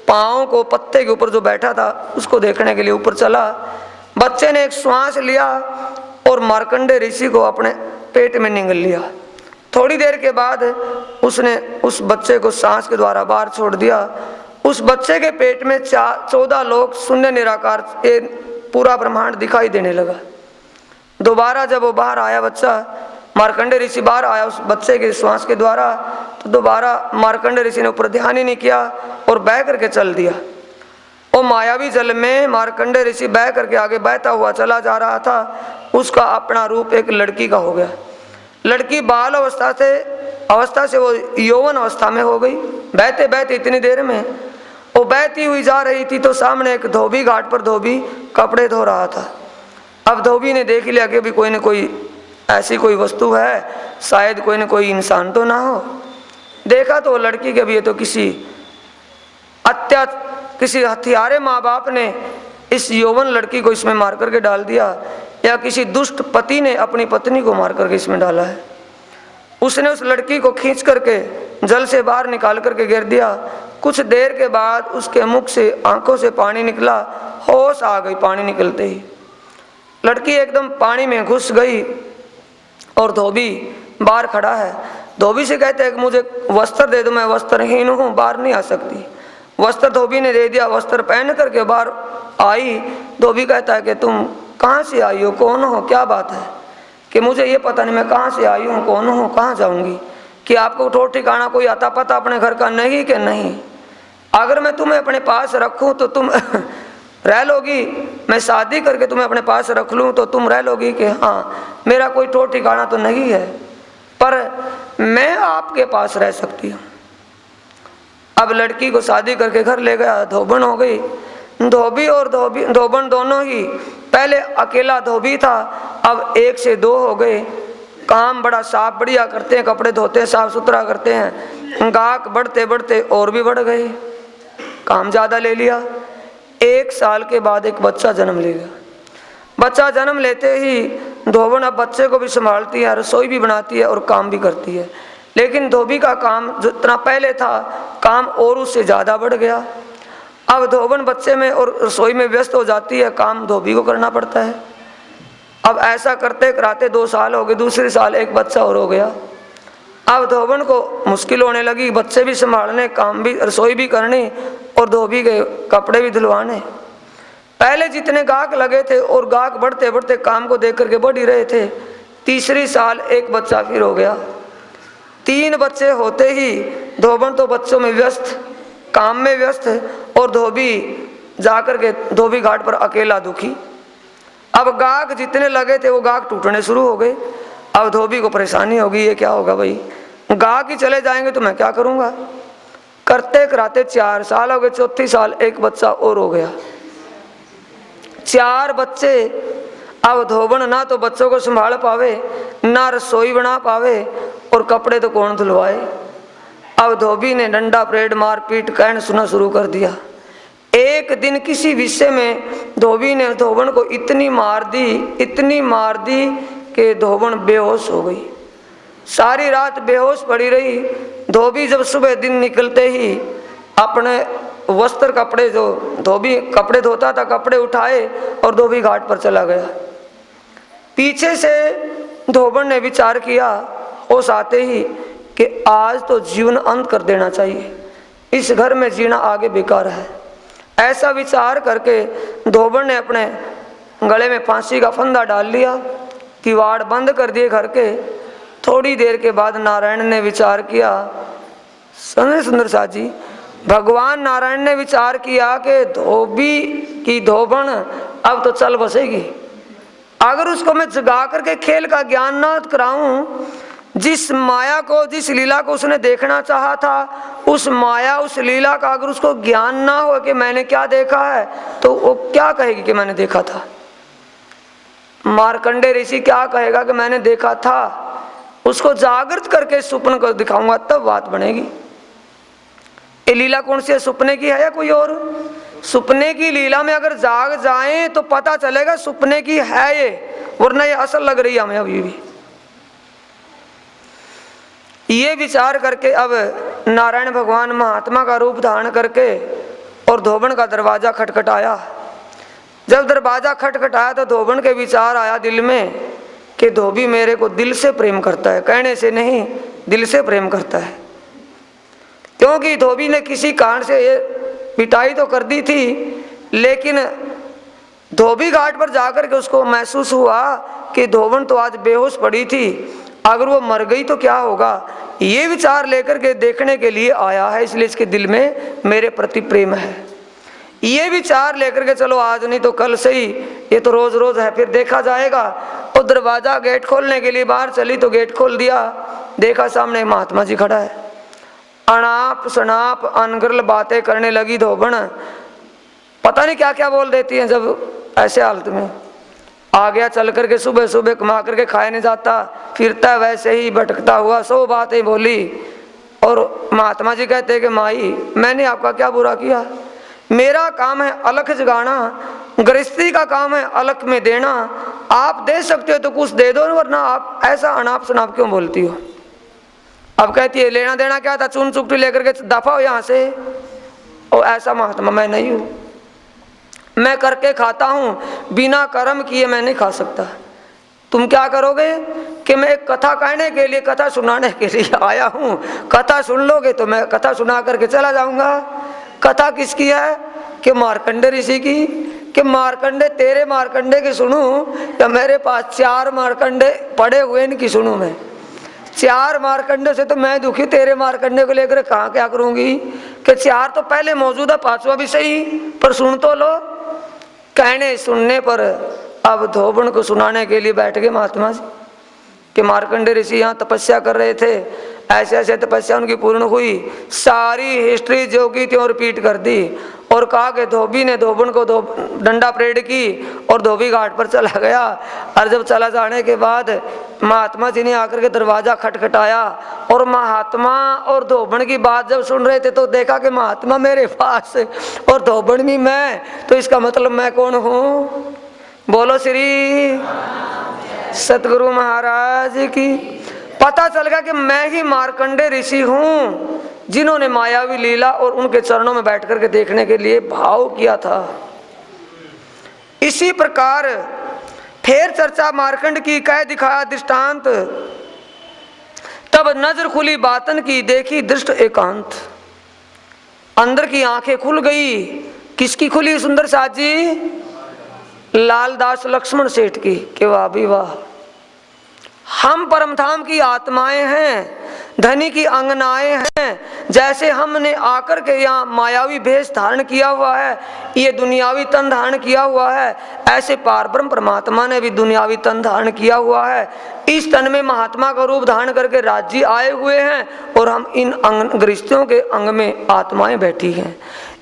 पाँव को, पत्ते के ऊपर जो बैठा था उसको देखने के लिए ऊपर चला। बच्चे ने एक श्वास लिया और मार्कंडे ऋषि को अपने पेट में निगल लिया। थोड़ी देर के बाद उसने उस बच्चे को सांस के द्वारा बाहर छोड़ दिया। उस बच्चे के पेट में 14 लोक शून्य निराकार पूरा ब्रह्मांड दिखाई देने लगा। दोबारा जब वो बाहर आया बच्चा, मार्कंडे ऋषि बाहर आया उस बच्चे के श्वास के द्वारा, तो दोबारा मार्कंडे ऋषि ने ऊपर ध्यान ही नहीं किया और बह करके चल दिया। वो मायावी जल में मार्कंडे ऋषि बह करके आगे बहता हुआ चला जा रहा था। उसका अपना रूप एक लड़की का हो गया। लड़की बाल अवस्था से वो यौवन अवस्था में हो गई। बहते बहते इतनी देर में वो बहती हुई जा रही थी तो सामने एक धोबी, घाट पर धोबी कपड़े धो रहा था। अब धोबी ने देख लिया कि भी कोई न कोई ऐसी कोई वस्तु है, शायद कोई न कोई इंसान तो ना हो। देखा तो लड़की के भी ये तो किसी हथियारे माँ बाप ने इस यौवन लड़की को इसमें मार करके डाल दिया, या किसी दुष्ट पति ने अपनी पत्नी को मार करके इसमें डाला है। उसने उस लड़की को खींच करके जल से बाहर निकाल करके गिर दिया। कुछ देर के बाद उसके मुख से, आंखों से पानी निकला, होश आ गई। पानी निकलते ही लड़की एकदम पानी में घुस गई और धोबी बाहर खड़ा है। धोबी से कहते हैं कि मुझे वस्त्र दे दो, मैं वस्त्रहीन हूँ, बाहर नहीं आ सकती। वस्त्र धोबी ने दे दिया। वस्त्र पहन करके बाहर आई। धोबी कहता है कि तुम कहाँ से आई हो, कौन हो, क्या बात है? कि मुझे ये पता नहीं मैं कहाँ से आई हूँ, कौन हूँ, कहाँ जाऊँगी। कि आपको ठोर ठिकाना कोई आता पता अपने घर का नहीं कि नहीं? अगर मैं तुम्हें अपने पास रखूँ तो तुम रह लोगी, मैं शादी करके तुम्हें अपने पास रख लूँ तो तुम रह लोगी कि हाँ मेरा कोई ठोर ठिकाना तो नहीं है, पर मैं आपके पास रह सकती हूँ। अब लड़की को शादी करके घर ले गया, धोबन हो गई। धोबी और धोबन दोनों ही, पहले अकेला धोबी था, अब 1 से 2 हो गए। काम बड़ा साफ बढ़िया करते हैं, कपड़े धोते हैं, साफ सुथरा करते हैं। गाहक बढ़ते बढ़ते और भी बढ़ गए, काम ज़्यादा ले लिया। 1 साल के बाद एक बच्चा जन्म ले गया। बच्चा जन्म लेते ही धोबन अब बच्चे को भी संभालती है, रसोई भी बनाती है और काम भी करती है। लेकिन धोबी का काम जितना पहले था, काम और उससे ज़्यादा बढ़ गया। अब धोबन बच्चे में और रसोई में व्यस्त हो जाती है, काम धोबी को करना पड़ता है। अब ऐसा करते कराते 2 साल हो गए, दूसरे साल एक बच्चा और हो गया। अब धोबन को मुश्किल होने लगी, बच्चे भी संभालने, काम भी, रसोई भी करनी और धोबी के कपड़े भी धुलवाने। पहले जितने गाहक लगे थे और गाहक बढ़ते बढ़ते काम को देख करके बढ़ ही रहे थे। तीसरी साल एक बच्चा फिर हो गया। 3 बच्चे होते ही धोबन तो बच्चों में व्यस्त, काम में व्यस्त, और धोबी जाकर के धोबी घाट पर अकेला दुखी। अब गाहक जितने लगे थे वो गाहक टूटने शुरू हो गए। अब धोबी को परेशानी होगी, ये क्या होगा भाई, गाहक ही चले जाएंगे तो मैं क्या करूँगा। करते कराते 4 साल हो गए, चौथी साल एक बच्चा और हो गया। 4 बच्चे। अब धोबन ना तो बच्चों को संभाल पावे, ना रसोई बना पावे, और कपड़े तो कौन धुलवाए। अब धोबी ने डंडा परेड मारपीट कहना सुना शुरू कर दिया। एक दिन किसी विषय में धोबी ने धोबन को इतनी मार दी कि धोबन बेहोश हो गई। सारी रात बेहोश पड़ी रही। धोबी जब सुबह दिन निकलते ही अपने वस्त्र कपड़े, जो धोबी कपड़े धोता था, कपड़े उठाए और धोबी घाट पर चला गया। पीछे से धोबन ने विचार किया होश आते ही कि आज तो जीवन अंत कर देना चाहिए, इस घर में जीना आगे बेकार है। ऐसा विचार करके धोबन ने अपने गले में फांसी का फंदा डाल लिया, किवाड़ बंद कर दिए घर के। थोड़ी देर के बाद नारायण ने विचार किया, सुंदर साथ जी, भगवान नारायण ने विचार किया कि धोबी की धोबन अब तो चल बसेगी। अगर उसको मैं जगा करके खेल का ज्ञान न कराऊं, जिस माया को, जिस लीला को उसने देखना चाहा था, उस माया उस लीला का अगर उसको ज्ञान ना हो कि मैंने क्या देखा है, तो वो क्या कहेगी कि मैंने देखा था। मार्कंडे ऋषि क्या कहेगा कि मैंने देखा था। उसको जागृत करके स्वप्न को दिखाऊंगा तब बात बनेगी। ये लीला कौन सी है, सपने की है या कोई और। सपने की लीला में अगर जाग जाएं तो पता चलेगा सपने की है ये, वरना ये असल लग रही है हमें अभी भी। ये विचार करके अब नारायण भगवान महात्मा का रूप धारण करके और धोबन का दरवाजा खटखटाया। जब दरवाजा खटखटाया तो धोबन के विचार आया दिल में कि धोबी मेरे को दिल से प्रेम करता है, कहने से नहीं दिल से प्रेम करता है। क्योंकि धोबी ने किसी कारण से ये पिटाई तो कर दी थी, लेकिन धोबी घाट पर जाकर के उसको महसूस हुआ कि धोबन तो आज बेहोश पड़ी थी, अगर वो मर गई तो क्या होगा। ये विचार लेकर के देखने के लिए आया है, इसलिए इसके दिल में मेरे प्रति प्रेम है। ये विचार लेकर के चलो आज नहीं तो कल से ही, ये तो रोज रोज है फिर देखा जाएगा। और दरवाजा गेट खोलने के लिए बाहर चली तो गेट खोल दिया, देखा सामने महात्मा जी खड़ा है। अनाप शनाप अनगर्ल बातें करने लगी धोबन, पता नहीं क्या क्या बोल देती हैं जब ऐसे हालत में। आ गया चल करके, सुबह सुबह कमा करके खाए नहीं जाता, फिरता वैसे ही भटकता हुआ, 100 बातें बोली। और महात्मा जी कहते कि माई मैंने आपका क्या बुरा किया, मेरा काम है अलख जगाना, गृहस्थी का काम है अलख में देना। आप दे सकते हो तो कुछ दे दो, वरना आप ऐसा अनाप शनाप क्यों बोलती हो। अब कहती है लेना देना क्या था, चुन चुपटी लेकर के दफा हो यहाँ से। और ऐसा महात्मा मैं नहीं हूँ, मैं करके खाता हूँ, बिना कर्म किए मैं नहीं खा सकता। तुम क्या करोगे कि मैं एक कथा कहने के लिए, कथा सुनाने के लिए आया हूँ, कथा सुन लोगे तो मैं कथा सुना करके चला जाऊंगा। कथा किसकी है कि मार्कंडे ऋषि की, कि मार्कंडे तेरे मार्कंडे की सुनूं या मेरे पास 4 मार्कंडे पड़े हुए इनकी सुनूं मैं। 4 मार्कंडे से तो मैं दुखी, तेरे मार्कंडे को लेकर कहाँ क्या करूंगी। कि 4 तो पहले मौजूद है, 5वां भी सही, पर सुन तो लो। कहने सुनने पर अब धोबन को सुनाने के लिए बैठ गए महात्मा जी कि मार्कंडे ऋषि यहाँ तपस्या कर रहे थे, ऐसे ऐसे तपस्या उनकी पूर्ण हुई। सारी हिस्ट्री जो की थी और रिपीट कर दी और कहा कि धोबी ने धोबन को डंडा परेड की और धोबी घाट पर चला गया। और जब चला जाने के बाद महात्मा जी ने आकर के दरवाजा खटखटाया और महात्मा और धोबन की बात जब सुन रहे थे तो देखा कि महात्मा मेरे पास और धोबन भी मैं, तो इसका मतलब मैं कौन हूँ। बोलो श्री सतगुरु महाराज की। पता चल गया कि मैं ही मार्कंडे ऋषि हूँ जिन्होंने मायावी लीला और उनके चरणों में बैठ करके देखने के लिए भाव किया था। इसी प्रकार फिर चर्चा मार्कंड की, कह दिखाया दृष्टांत। तब नजर खुली बातन की, देखी दृष्ट एकांत। अंदर की आंखें खुल गई। किसकी खुली सुंदर साथ जी? लालदास लक्ष्मण सेठ की। कि वाह भी वाह, हम परमधाम की आत्माएं हैं, धनी की अंगनाएं हैं, जैसे हमने आकर के यहाँ मायावी भेष धारण किया हुआ है, ये दुनियावी तन धारण किया हुआ है, ऐसे पारब्रह्म परमात्मा ने भी दुनियावी तन धारण किया हुआ है। इस तन में महात्मा का रूप धारण करके राज्य आए हुए हैं और हम इन गृहस्थियों के अंग में आत्माएं बैठी हैं।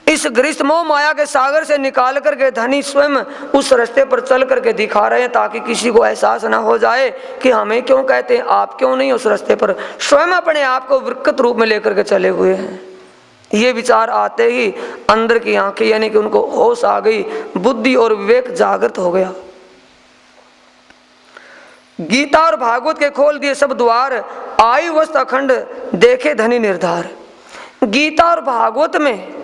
इस गृहस्थ मोह माया के सागर से निकाल करके धनी स्वयं उस रास्ते पर चल करके दिखा रहे हैं, ताकि किसी को एहसास ना हो जाए कि हमें क्यों कहते हैं, आप क्यों नहीं उस रास्ते पर स्वयं अपने आप को विकृत रूप में लेकर के चले हुए हैं। ये विचार आते ही अंदर की आंखें यानी कि उनको होश आ गई, बुद्धि और विवेक जागृत हो गया। गीता और भागवत के खोल दिए सब द्वार, आई वस्त अखंड देखे धनी निर्धार। गीता और भागवत में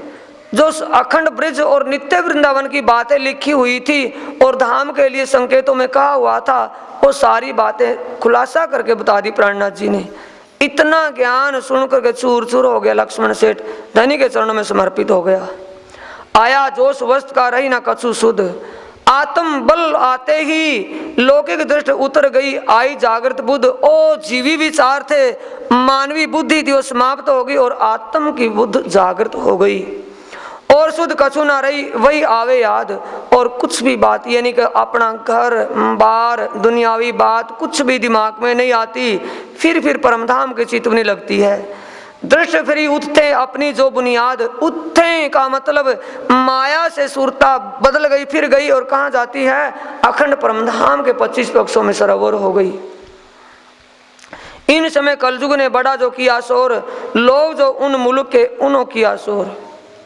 जो अखंड ब्रिज और नित्य वृंदावन की बातें लिखी हुई थी और धाम के लिए संकेतों में कहा हुआ था, वो सारी बातें खुलासा करके बता दी प्राणनाथ जी ने। इतना ज्ञान सुन करके चूर चूर हो गया लक्ष्मण सेठ, धनी के चरणों में समर्पित हो गया। आया जोश वस्त का रही ना कछु सुध, आत्म बल आते ही लौकिक दृष्टि उतर गई, आई जागृत बुद्ध। ओ जीवी विचार थे, मानवी बुद्धि थी वो समाप्त हो गई और आत्म की बुद्ध जागृत हो गई और शुद्ध कछु ना रही, वही आवे याद। और कुछ भी बात यानी कि अपना घर बार दुनियावी बात कुछ भी दिमाग में नहीं आती, फिर परमधाम की चितवनी लगती है। दृष्टि फिर उठते अपनी जो बुनियाद, उठते का मतलब माया से सुरता बदल गई, फिर गई और कहाँ जाती है, अखंड परमधाम के 25 पक्षों में सरोवर हो गई। इन समय कलयुग ने बड़ा जो किया शोर, लोग जो उन मुल्क के उन्हों किया शोर।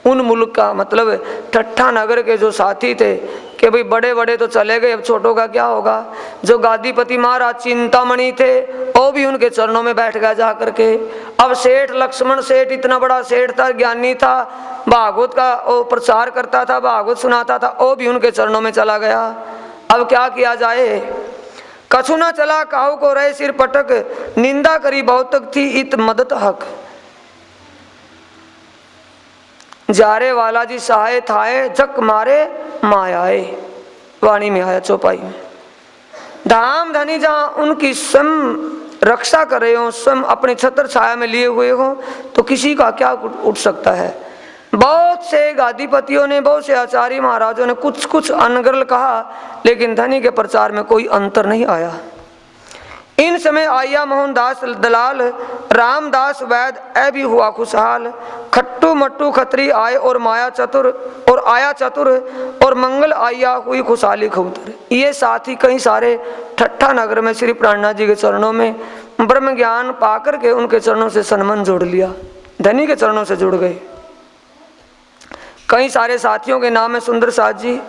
उन मुल्क का मतलब ठट्ठा नगर के जो साथी थे कि भाई बड़े बड़े तो चले गए, अब छोटों का क्या होगा। जो गादीपति महाराज चिंतामणि थे वो भी उनके चरणों में बैठ गया जा करके। अब सेठ लक्ष्मण सेठ इतना बड़ा सेठ था, ज्ञानी था, भागवत का वो प्रचार करता था, भागवत सुनाता था, वो भी उनके चरणों में चला गया। अब क्या किया जाए, कछु ना चला काहू को रहे सिर पटक, निंदा करी बहुत तक थी इत मदद हक। जारे वाला जी सहाय थाए, जक मारे मायाए, वाणी में आया चौपाई में। धाम धनी जहाँ उनकी स्वयं रक्षा कर रहे हो, स्वयं अपने छत्र छाया में लिए हुए हो, तो किसी का क्या उठ सकता है। बहुत से गादीपतियों ने, बहुत से आचार्य महाराजों ने कुछ कुछ अनर्गल कहा, लेकिन धनी के प्रचार में कोई अंतर नहीं आया। इन समय आया मोहनदास दलाल, रामदास वैद ऐ भी हुआ खुशहाल। खट्टू मट्टू खत्री आए और माया चतुर, और आया चतुर और मंगल आया हुई खुशहाली खूबतर। ये साथी कई सारे ठट्ठा नगर में श्री प्राणनाथ जी के चरणों में ब्रह्म ज्ञान पाकर के उनके चरणों से सन्मन जोड़ लिया, धनी के चरणों से जुड़ गए। कई सारे साथियों के नाम है सुंदर साथ जी,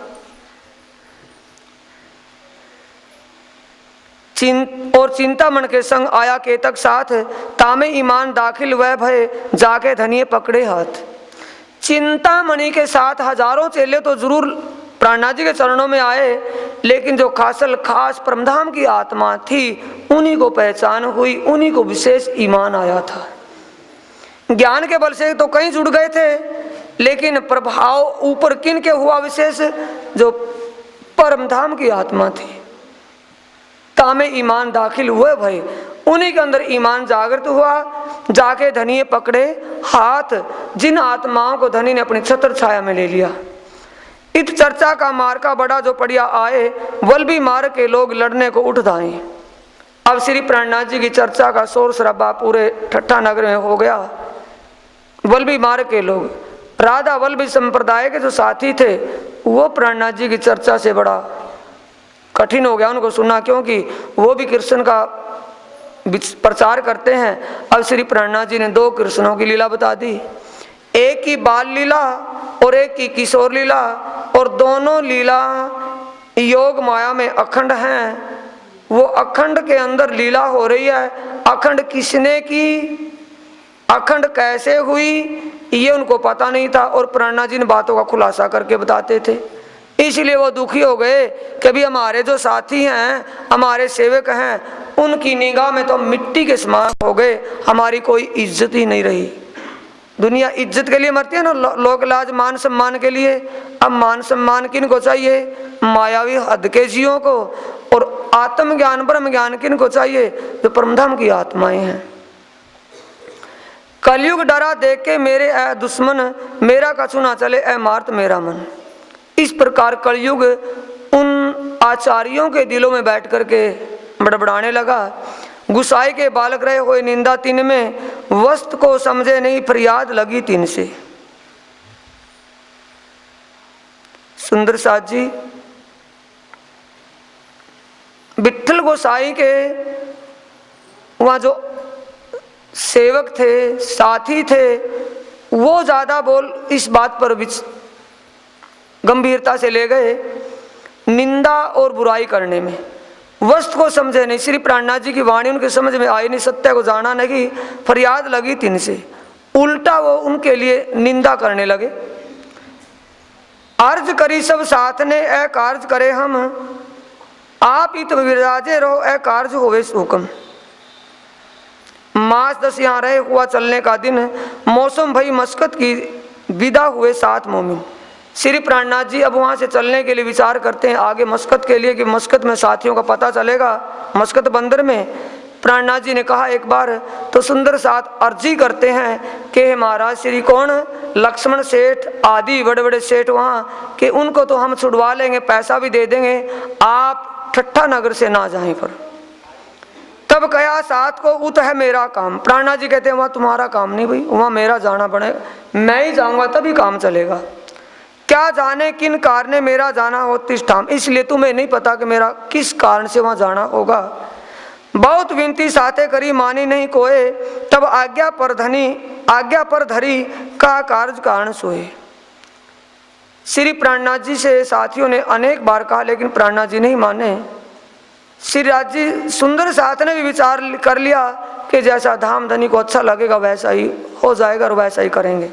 और चिंतामण के संग आया केतक साथ, तामे ईमान दाखिल वह भय जाके धनिये पकड़े हाथ। चिंतामणि के साथ हजारों चेले तो जरूर प्राणनाथ जी के चरणों में आए, लेकिन जो खास परमधाम की आत्मा थी उन्हीं को पहचान हुई, उन्हीं को विशेष ईमान आया था। ज्ञान के बल से तो कई जुड़ गए थे, लेकिन प्रभाव ऊपर किन के हुआ विशेष, जो परमधाम की आत्मा थी। तामे ईमान दाखिल हुए भाई, उन्हीं के अंदर ईमान जागृत हुआ, जाके धनिये पकड़े हाथ, जिन आत्माओं को धनी ने अपनी छत्र छाया में ले लिया। इत चर्चा का मार्का बड़ा जो पड़िया आए, वल्लभी मार्ग के लोग लड़ने को उठ दाए। अब श्री प्राणनाथ जी की चर्चा का शोर शराबा पूरे ठट्ठा नगर में हो गया। वल्लभी मार्ग के लोग, राधा वल्लभी संप्रदाय के जो साथी थे, वो प्राणनाथ जी की चर्चा से बड़ा कठिन हो गया उनको सुनना, क्योंकि वो भी कृष्ण का प्रचार करते हैं। अब श्री प्राणनाथ जी ने दो कृष्णों की लीला बता दी, एक की बाल लीला और एक की किशोर लीला, और दोनों लीला योग माया में अखंड हैं। वो अखंड के अंदर लीला हो रही है, अखंड किसने की, अखंड कैसे हुई, ये उनको पता नहीं था, और प्राणनाथ जी इन बातों का खुलासा करके बताते थे। इसलिए वो दुखी हो गए कि भी हमारे जो साथी हैं, हमारे सेवक हैं, उनकी निगाह में तो मिट्टी के समान हो गए, हमारी कोई इज्जत ही नहीं रही। दुनिया इज्जत के लिए मरती है ना, लोक लाज मान सम्मान के लिए। अब मान सम्मान किन को चाहिए, मायावी हद के जीवों को, और आत्मज्ञान ब्रह्म ज्ञान किन को चाहिए, जो परमधाम की आत्माएं हैं। कलयुग डरा देख के मेरे ऐ दुश्मन, मेरा कछु ना चले ऐ मार्त मेरा मन। इस प्रकार कलयुग उन आचार्यों के दिलों में बैठ करके बड़बड़ाने लगा। गुसाई के बालक रहे हुए निंदा तिन में, वस्त को समझे नहीं फरियाद लगी तिन से। सुंदर साथ जी विठल गोसाई के वहाँ जो सेवक थे, साथी थे, वो ज़्यादा बोल इस बात पर गंभीरता से ले गए निंदा और बुराई करने में। वस्तु को समझे नहीं, श्री प्राणनाथ जी की वाणी उनके समझ में आई नहीं, सत्य को जाना नहीं, फरियाद लगी तिन से, उल्टा वो उनके लिए निंदा करने लगे। अर्ज करी सब साथ ने ऐ कार्य करे हम, आप ही तो विराजे रहो ऐ कार्य होवे हुक्म। मास 10 यहाँ रहे हुआ चलने का दिन, मौसम भई मस्कत की विदा हुए 7 मोमिन। श्री प्राणनाथ जी अब वहाँ से चलने के लिए विचार करते हैं आगे मस्कत के लिए कि मस्कत में साथियों का पता चलेगा। मस्कत बंदर में प्राणनाथ जी ने कहा एक बार तो सुंदर साथ अर्जी करते हैं कि महाराज श्री कौन लक्ष्मण सेठ आदि बड़े बड़े सेठ वहाँ कि उनको तो हम छुड़वा लेंगे, पैसा भी दे देंगे, आप ठट्ठा नगर से ना जाएं। पर तब कहा साथ को उत है मेरा काम। प्राणनाथ जी कहते हैं वहाँ तुम्हारा काम नहीं भाई, वहाँ मेरा जाना पड़ेगा, मैं ही जाऊँगा तभी काम चलेगा। क्या जाने किन कारण मेरा जाना हो तिस ठाम, इसलिए तुम्हें नहीं पता कि मेरा किस कारण से वहाँ जाना होगा। बहुत विनती साथे करी मानी नहीं कोए, तब आज्ञा पर धरी का कार्य कारण सोए। श्री प्राणनाथ जी से साथियों ने अनेक बार कहा लेकिन प्राणनाथ जी नहीं माने। श्री राज जी सुंदर साथ ने भी विचार कर लिया कि जैसा धाम धनी को अच्छा लगेगा वैसा ही हो जाएगा और वैसा ही करेंगे।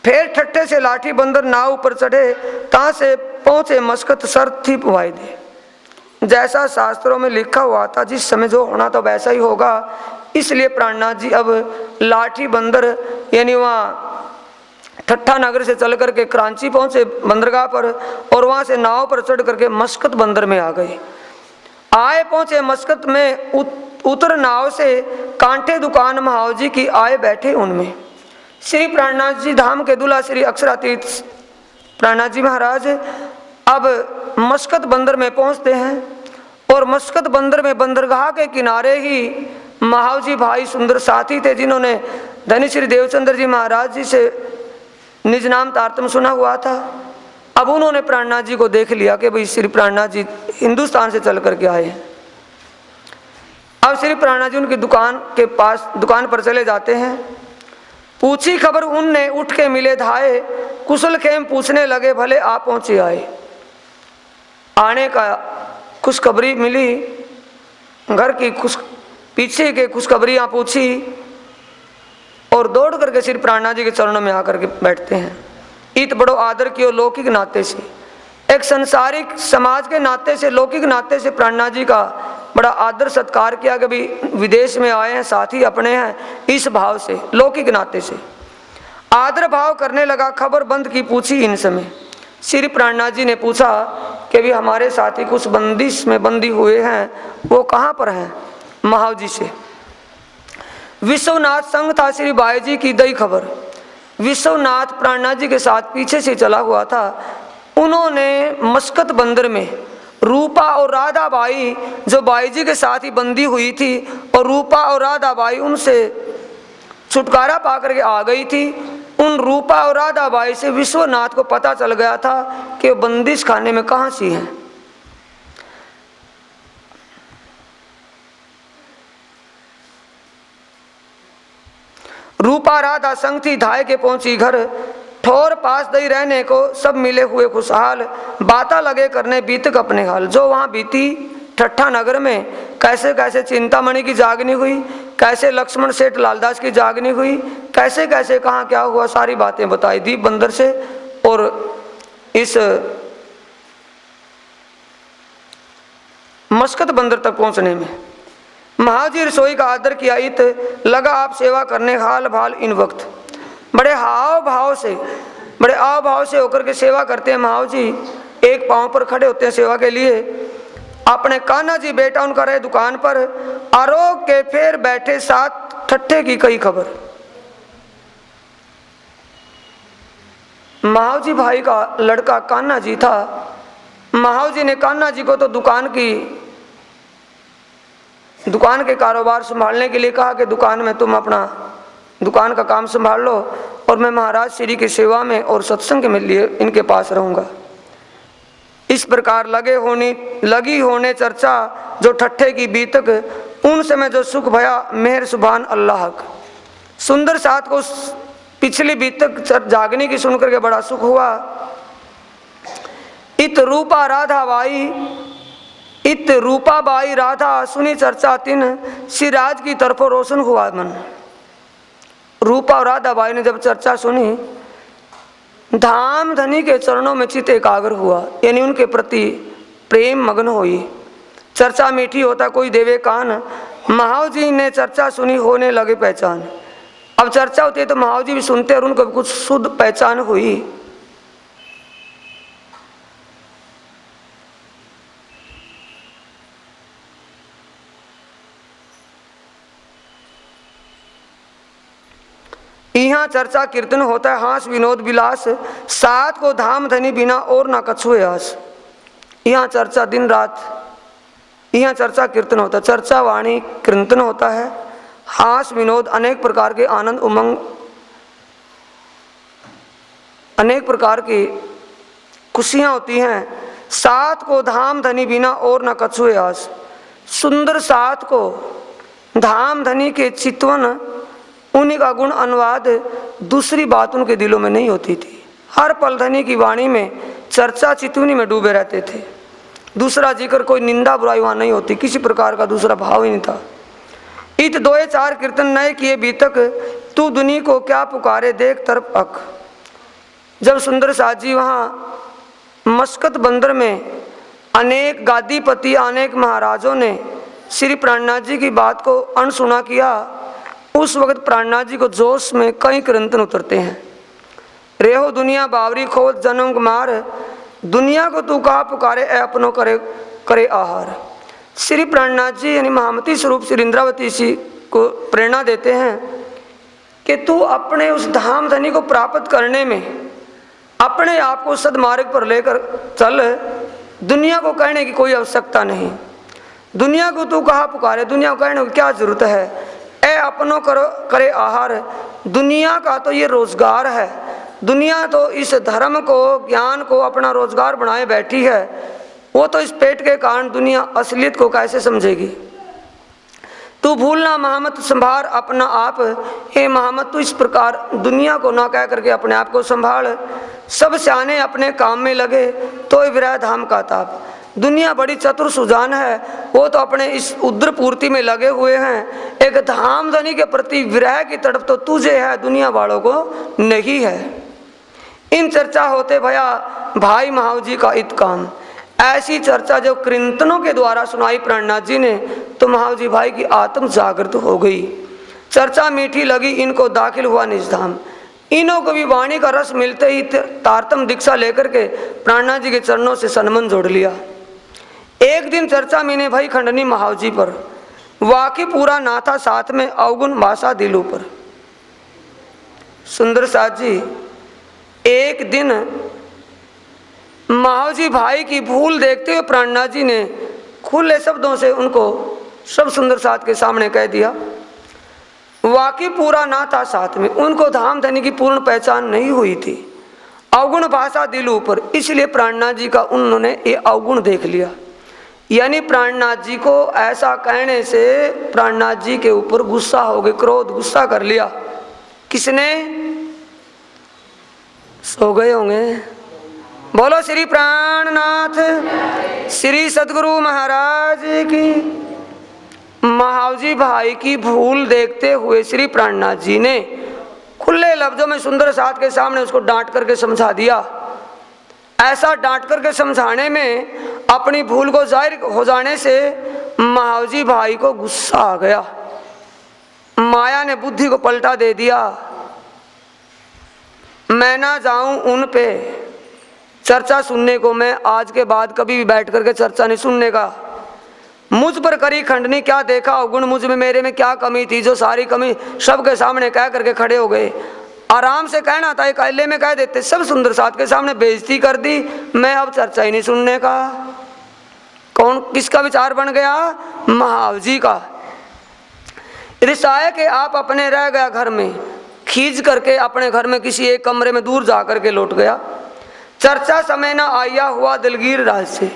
फिर ठट्ठे से लाठी बंदर नाव पर चढ़े, ता से पहुंचे मस्कत शर्त थी वायदे। जैसा शास्त्रों में लिखा हुआ था जिस समय जो होना था वैसा ही होगा, इसलिए प्राणनाथ जी अब लाठी बंदर यानी वहाँ ठट्ठा नगर से चल करके कराची पहुंचे बंदरगाह पर, और वहाँ से नाव पर चढ़ करके मस्कत बंदर में आ गए। आए पहुंचे मस्कत में, उतर नाव से कांटे दुकान महाव जी की आए बैठे उनमें। श्री प्राणनाथ जी धाम के दूल्हा श्री अक्षरातीत प्राणनाथ जी महाराज अब मस्कत बंदर में पहुंचते हैं और मस्कत बंदर में बंदरगाह के किनारे ही महाव जी भाई सुंदर साथी थे जिन्होंने धनी श्री देवचंद्र जी महाराज जी से निज नाम तारतम सुना हुआ था। अब उन्होंने प्राणनाथ जी को देख लिया कि भाई श्री प्राणनाथ जी हिंदुस्तान से चल करके आए हैं। अब श्री प्राणनाथ जी उनकी दुकान पर चले जाते हैं। पूछी खबर उनने उठ के मिले धाए, कुशल खेम पूछने लगे भले आप पहुंचे आए। आने का खुशखबरी मिली, घर की पीछे के खुशखबरियाँ पूछी और दौड़ करके श्री प्राणनाथ जी के चरणों में आकर के बैठते हैं। इत बड़ो आदर कियो लौकिक नाते से, एक संसारिक समाज के नाते से, लौकिक नाते से प्राणनाथ जी का बड़ा आदर सत्कार किया कि भाई विदेश में आए हैं, साथी अपने हैं, इस भाव से लौकिक नाते से आदर भाव करने लगा। खबर बंद की पूछी इन समय, श्री प्राणनाथ जी ने पूछा कि भी हमारे साथी कुछ बंदिश में बंदी हुए हैं, वो कहाँ पर हैं? महाव जी से। विश्वनाथ संग था श्री बाई जी की दई खबर। विश्वनाथ प्राणनाथ जी के साथ पीछे से चला हुआ था। उन्होंने मस्कत बंदर में रूपा और राधा बाई जो बाई जी के साथ ही बंदी हुई थी, और रूपा और राधा बाई उनसे छुटकारा पाकर के आ गई थी। उन रूपा और राधा बाई से विश्वनाथ को पता चल गया था कि बंदिश खाने में कहाँ सी हैं। रूपा राधा संग थी धाय के पहुंची घर, ठोर पास दई रहने को सब मिले हुए खुशहाल। बाता लगे करने बीतक अपने हाल। जो वहाँ बीती ठट्ठा नगर में कैसे कैसे चिंतामणि की जागनी हुई, कैसे लक्ष्मण सेठ लालदास की जागनी हुई, कैसे कैसे कहाँ क्या हुआ, सारी बातें बताई दीप बंदर से। और इस मस्कत बंदर तक पहुंचने में महाजी रसोई का आदर किया। इत लगा आप सेवा करने हाल भाल इन वक्त। बड़े हाव भाव से होकर के सेवा करते हैं महाव जी। एक पांव पर खड़े होते हैं सेवा के लिए। अपने कान्हा जी बेटा उनका रहे दुकान पर, आरोग के फेर बैठे साथ ठट्ठे की कई खबर। महाव जी भाई का लड़का कान्हा जी था। महाव जी ने कान्हा जी को तो दुकान के कारोबार संभालने के लिए कहा कि दुकान में तुम अपना दुकान का काम संभाल लो और मैं महाराज श्री की सेवा में और सत्संग में लिए इनके पास रहूँगा। इस प्रकार लगी होने चर्चा जो ठट्ठे की बीतक, उन समय जो सुख भया मेहर सुभान अल्लाह। सुंदर साथ को पिछली बीतक जागने की सुनकर के बड़ा सुख हुआ। इत रूपा बाई राधा सुनी चर्चा तिन, सिराज की तरफ रोशन हुआ मन। रूपा और राधा बाई ने जब चर्चा सुनी, धाम धनी के चरणों में चित्त एकाग्र हुआ, यानी उनके प्रति प्रेम मग्न हुई। चर्चा मीठी होता कोई देवे कान, महाव जी ने चर्चा सुनी होने लगे पहचान। अब चर्चा होती है तो महाव जी भी सुनते और उनको कुछ शुद्ध पहचान हुई। यहाँ चर्चा कीर्तन होता है हास विनोद विलास, साथ को धाम धनी बिना और ना कछुए आस। यहाँ चर्चा दिन रात, यहाँ चर्चा कीर्तन होता है, चर्चा वाणी कीर्तन होता है, हास विनोद अनेक प्रकार के आनंद उमंग, अनेक प्रकार की खुशियाँ होती हैं। साथ को धाम धनी बिना और न कछुए आस। सुंदर साथ को धाम धनी के चितवन, उन्हीं का गुण अनुवाद दूसरी बात उनके दिलों में नहीं होती थी। हर पल धनी की वाणी में चर्चा चितवनी में डूबे रहते थे। दूसरा जिक्र कोई निंदा बुराई वहाँ नहीं होती, किसी प्रकार का दूसरा भाव ही नहीं था। इत दोए चार कीर्तन नए किए बीतक, तू दुनी को क्या पुकारे देख तरफ अक। जब सुंदर साथ जी वहाँ मस्कत बंदर में अनेक गादीपति अनेक महाराजों ने श्री प्राणनाथ जी की बात को अनसुना किया, उस वक्त प्राणनाथ जी को जोश में कई कीर्तन उतरते हैं। रेहो दुनिया बावरी खोज जन्म कुमार, दुनिया को तू कहा पुकारे ए अपनों करे आहार। श्री प्राणनाथ जी यानी महामती स्वरूप श्री इंद्रावती जी को प्रेरणा देते हैं कि तू अपने उस धाम धनी को प्राप्त करने में अपने आप को सदमार्ग पर लेकर चल, दुनिया को कहने की कोई आवश्यकता नहीं। दुनिया को तू कहा पुकारे, दुनिया को कहने की क्या जरूरत है। ए अपनों करे आहार, दुनिया का तो ये रोजगार है, दुनिया तो इस धर्म को ज्ञान को अपना रोजगार बनाए बैठी है, वो तो इस पेट के कारण दुनिया असलियत को कैसे समझेगी। तू भूलना महामत संभार अपना आप, हे महामत तू इस प्रकार दुनिया को ना कह करके अपने आप को संभाल। सब सियाने अपने काम में लगे तो विरह धाम का ताप। दुनिया बड़ी चतुर सुजान है, वो तो अपने इस उद्र पूर्ति में लगे हुए हैं। एक धाम धनी के प्रति विरह की तड़प तो तुझे है, दुनिया वालों को नहीं है। इन चर्चा होते भया भाई महाव जी का इत काम। ऐसी चर्चा जो कीर्तनों के द्वारा सुनाई प्राणनाथ जी ने, तो महाव जी भाई की आत्म जागृत हो गई। चर्चा मीठी लगी इनको, दाखिल हुआ निज धाम। इन्हों को भी वाणी का रस मिलते ही तारतम दीक्षा लेकर के प्राणनाथ जी के चरणों से सन्मन जोड़ लिया। एक दिन चर्चा मीने भाई खंडनी महाव जी पर, वाकई पूरा ना था साथ में अवगुण भाषा दिलों पर। सुंदर साथ जी एक दिन महाव जी भाई की भूल देखते हुए प्राणनाथ जी ने खुले शब्दों से उनको सब सुंदर साथ के सामने कह दिया। वाकई पूरा ना था साथ में, उनको धाम धनी की पूर्ण पहचान नहीं हुई थी, अवगुण भाषा दिल ऊपर, इसलिए प्राणनाथ जी का उन्होंने ये अवगुण देख लिया। यानी प्राणनाथ जी को ऐसा कहने से प्राणनाथ जी के ऊपर गुस्सा हो गए, क्रोध गुस्सा कर लिया। किसने? सो गए होंगे। बोलो श्री प्राणनाथ श्री सद्गुरु महाराज की। महावजी भाई की भूल देखते हुए श्री प्राणनाथ जी ने खुले लफ्जों में सुंदर साथ के सामने उसको डांट करके समझा दिया। ऐसा डांट करके समझाने में अपनी भूल को जाहिर हो जाने से महावजी भाई को गुस्सा आ गया। माया ने बुद्धि को पलटा दे दिया। मैं ना जाऊं उन पे चर्चा सुनने को, मैं आज के बाद कभी भी बैठ करके चर्चा नहीं सुनने का। मुझ पर करी खंडनी, क्या देखा अवगुण मुझ में, मेरे में क्या कमी थी जो सारी कमी सबके सामने कह करके खड़े हो गए। आराम से कहना था, अकेले में कह देते। सब सुंदर साथ के सामने बेइज्जती कर दी। मैं अब चर्चा ही नहीं सुनने का। कौन किसका विचार बन गया? महाव जी का। रिसाए के आप अपने रह गया घर में, खींच करके अपने घर में किसी एक कमरे में दूर जा करके लौट गया। चर्चा समय न आया हुआ दिलगीर राज से।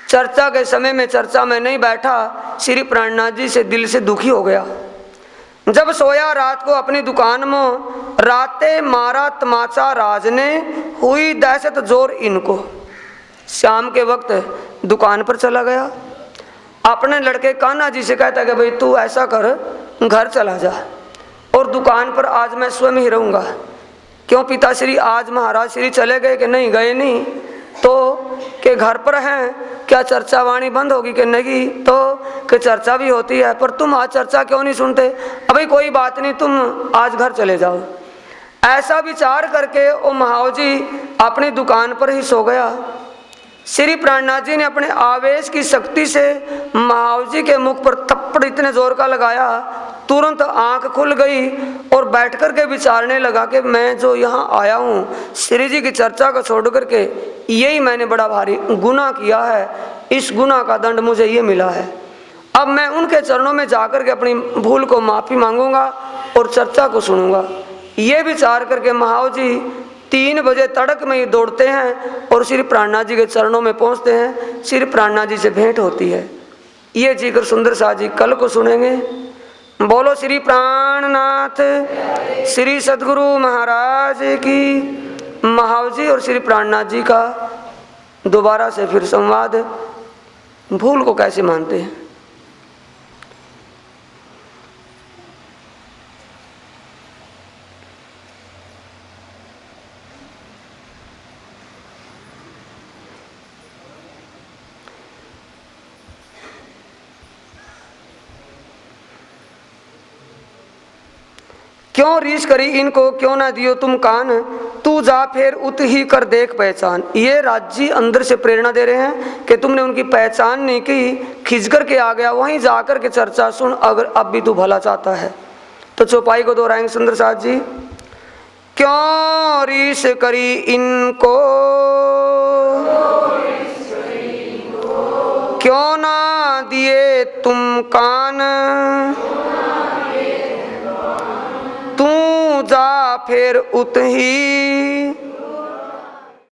चर्चा के समय में चर्चा में नहीं बैठा, श्री प्राणनाथ जी से दिल से दुखी हो गया। जब सोया रात को अपनी दुकान में, राते मारा तमाचा राज ने, हुई दहशत जोर इनको। शाम के वक्त दुकान पर चला गया, अपने लड़के कान्हा जी से कहता कि भाई तू ऐसा कर, घर चला जा और दुकान पर आज मैं स्वयं ही रहूँगा। क्यों पिताश्री, आज महाराज श्री चले गए कि नहीं? गए नहीं तो के घर पर हैं, क्या चर्चा वाणी बंद होगी कि नहीं? तो कि चर्चा भी होती है, पर तुम आज चर्चा क्यों नहीं सुनते? अभी कोई बात नहीं, तुम आज घर चले जाओ। ऐसा विचार करके वो महाव जी अपनी दुकान पर ही सो गया। श्री प्राणनाथ जी ने अपने आवेश की शक्ति से महाव जी के मुख पर थप्पड़ इतने जोर का लगाया, तुरंत आंख खुल गई और बैठ कर के विचारने लगा कि मैं जो यहाँ आया हूँ श्री जी की चर्चा को छोड़ करके, यही मैंने बड़ा भारी गुनाह किया है। इस गुनाह का दंड मुझे ये मिला है। अब मैं उनके चरणों में जाकर के अपनी भूल को माफ़ी मांगूंगा और चर्चा को सुनूंगा। ये विचार करके महाव जी 3 बजे तड़क में ही दौड़ते हैं और श्री प्राणनाथ जी के चरणों में पहुंचते हैं। श्री प्राणनाथ जी से भेंट होती है। ये जीकर सुंदर साथ जी कल को सुनेंगे। बोलो श्री प्राणनाथ श्री सद्गुरु महाराज की। महाव जी और श्री प्राणनाथ जी का दोबारा से फिर संवाद, भूल को कैसे मानते हैं। क्यों रीस करी इनको, क्यों ना दियो तुम कान, तू जा फिर उत ही कर देख पहचान। ये राजी अंदर से प्रेरणा दे रहे हैं कि तुमने उनकी पहचान नहीं की, खिंच कर के आ गया, वहीं जाकर के चर्चा सुन अगर अब भी तू भला चाहता है। तो चौपाई को दोहराएंगे सुंदर साथ जी। क्यों रीस करी इनको, क्यों ना दिए तुम कान, तू जा फिर उत ही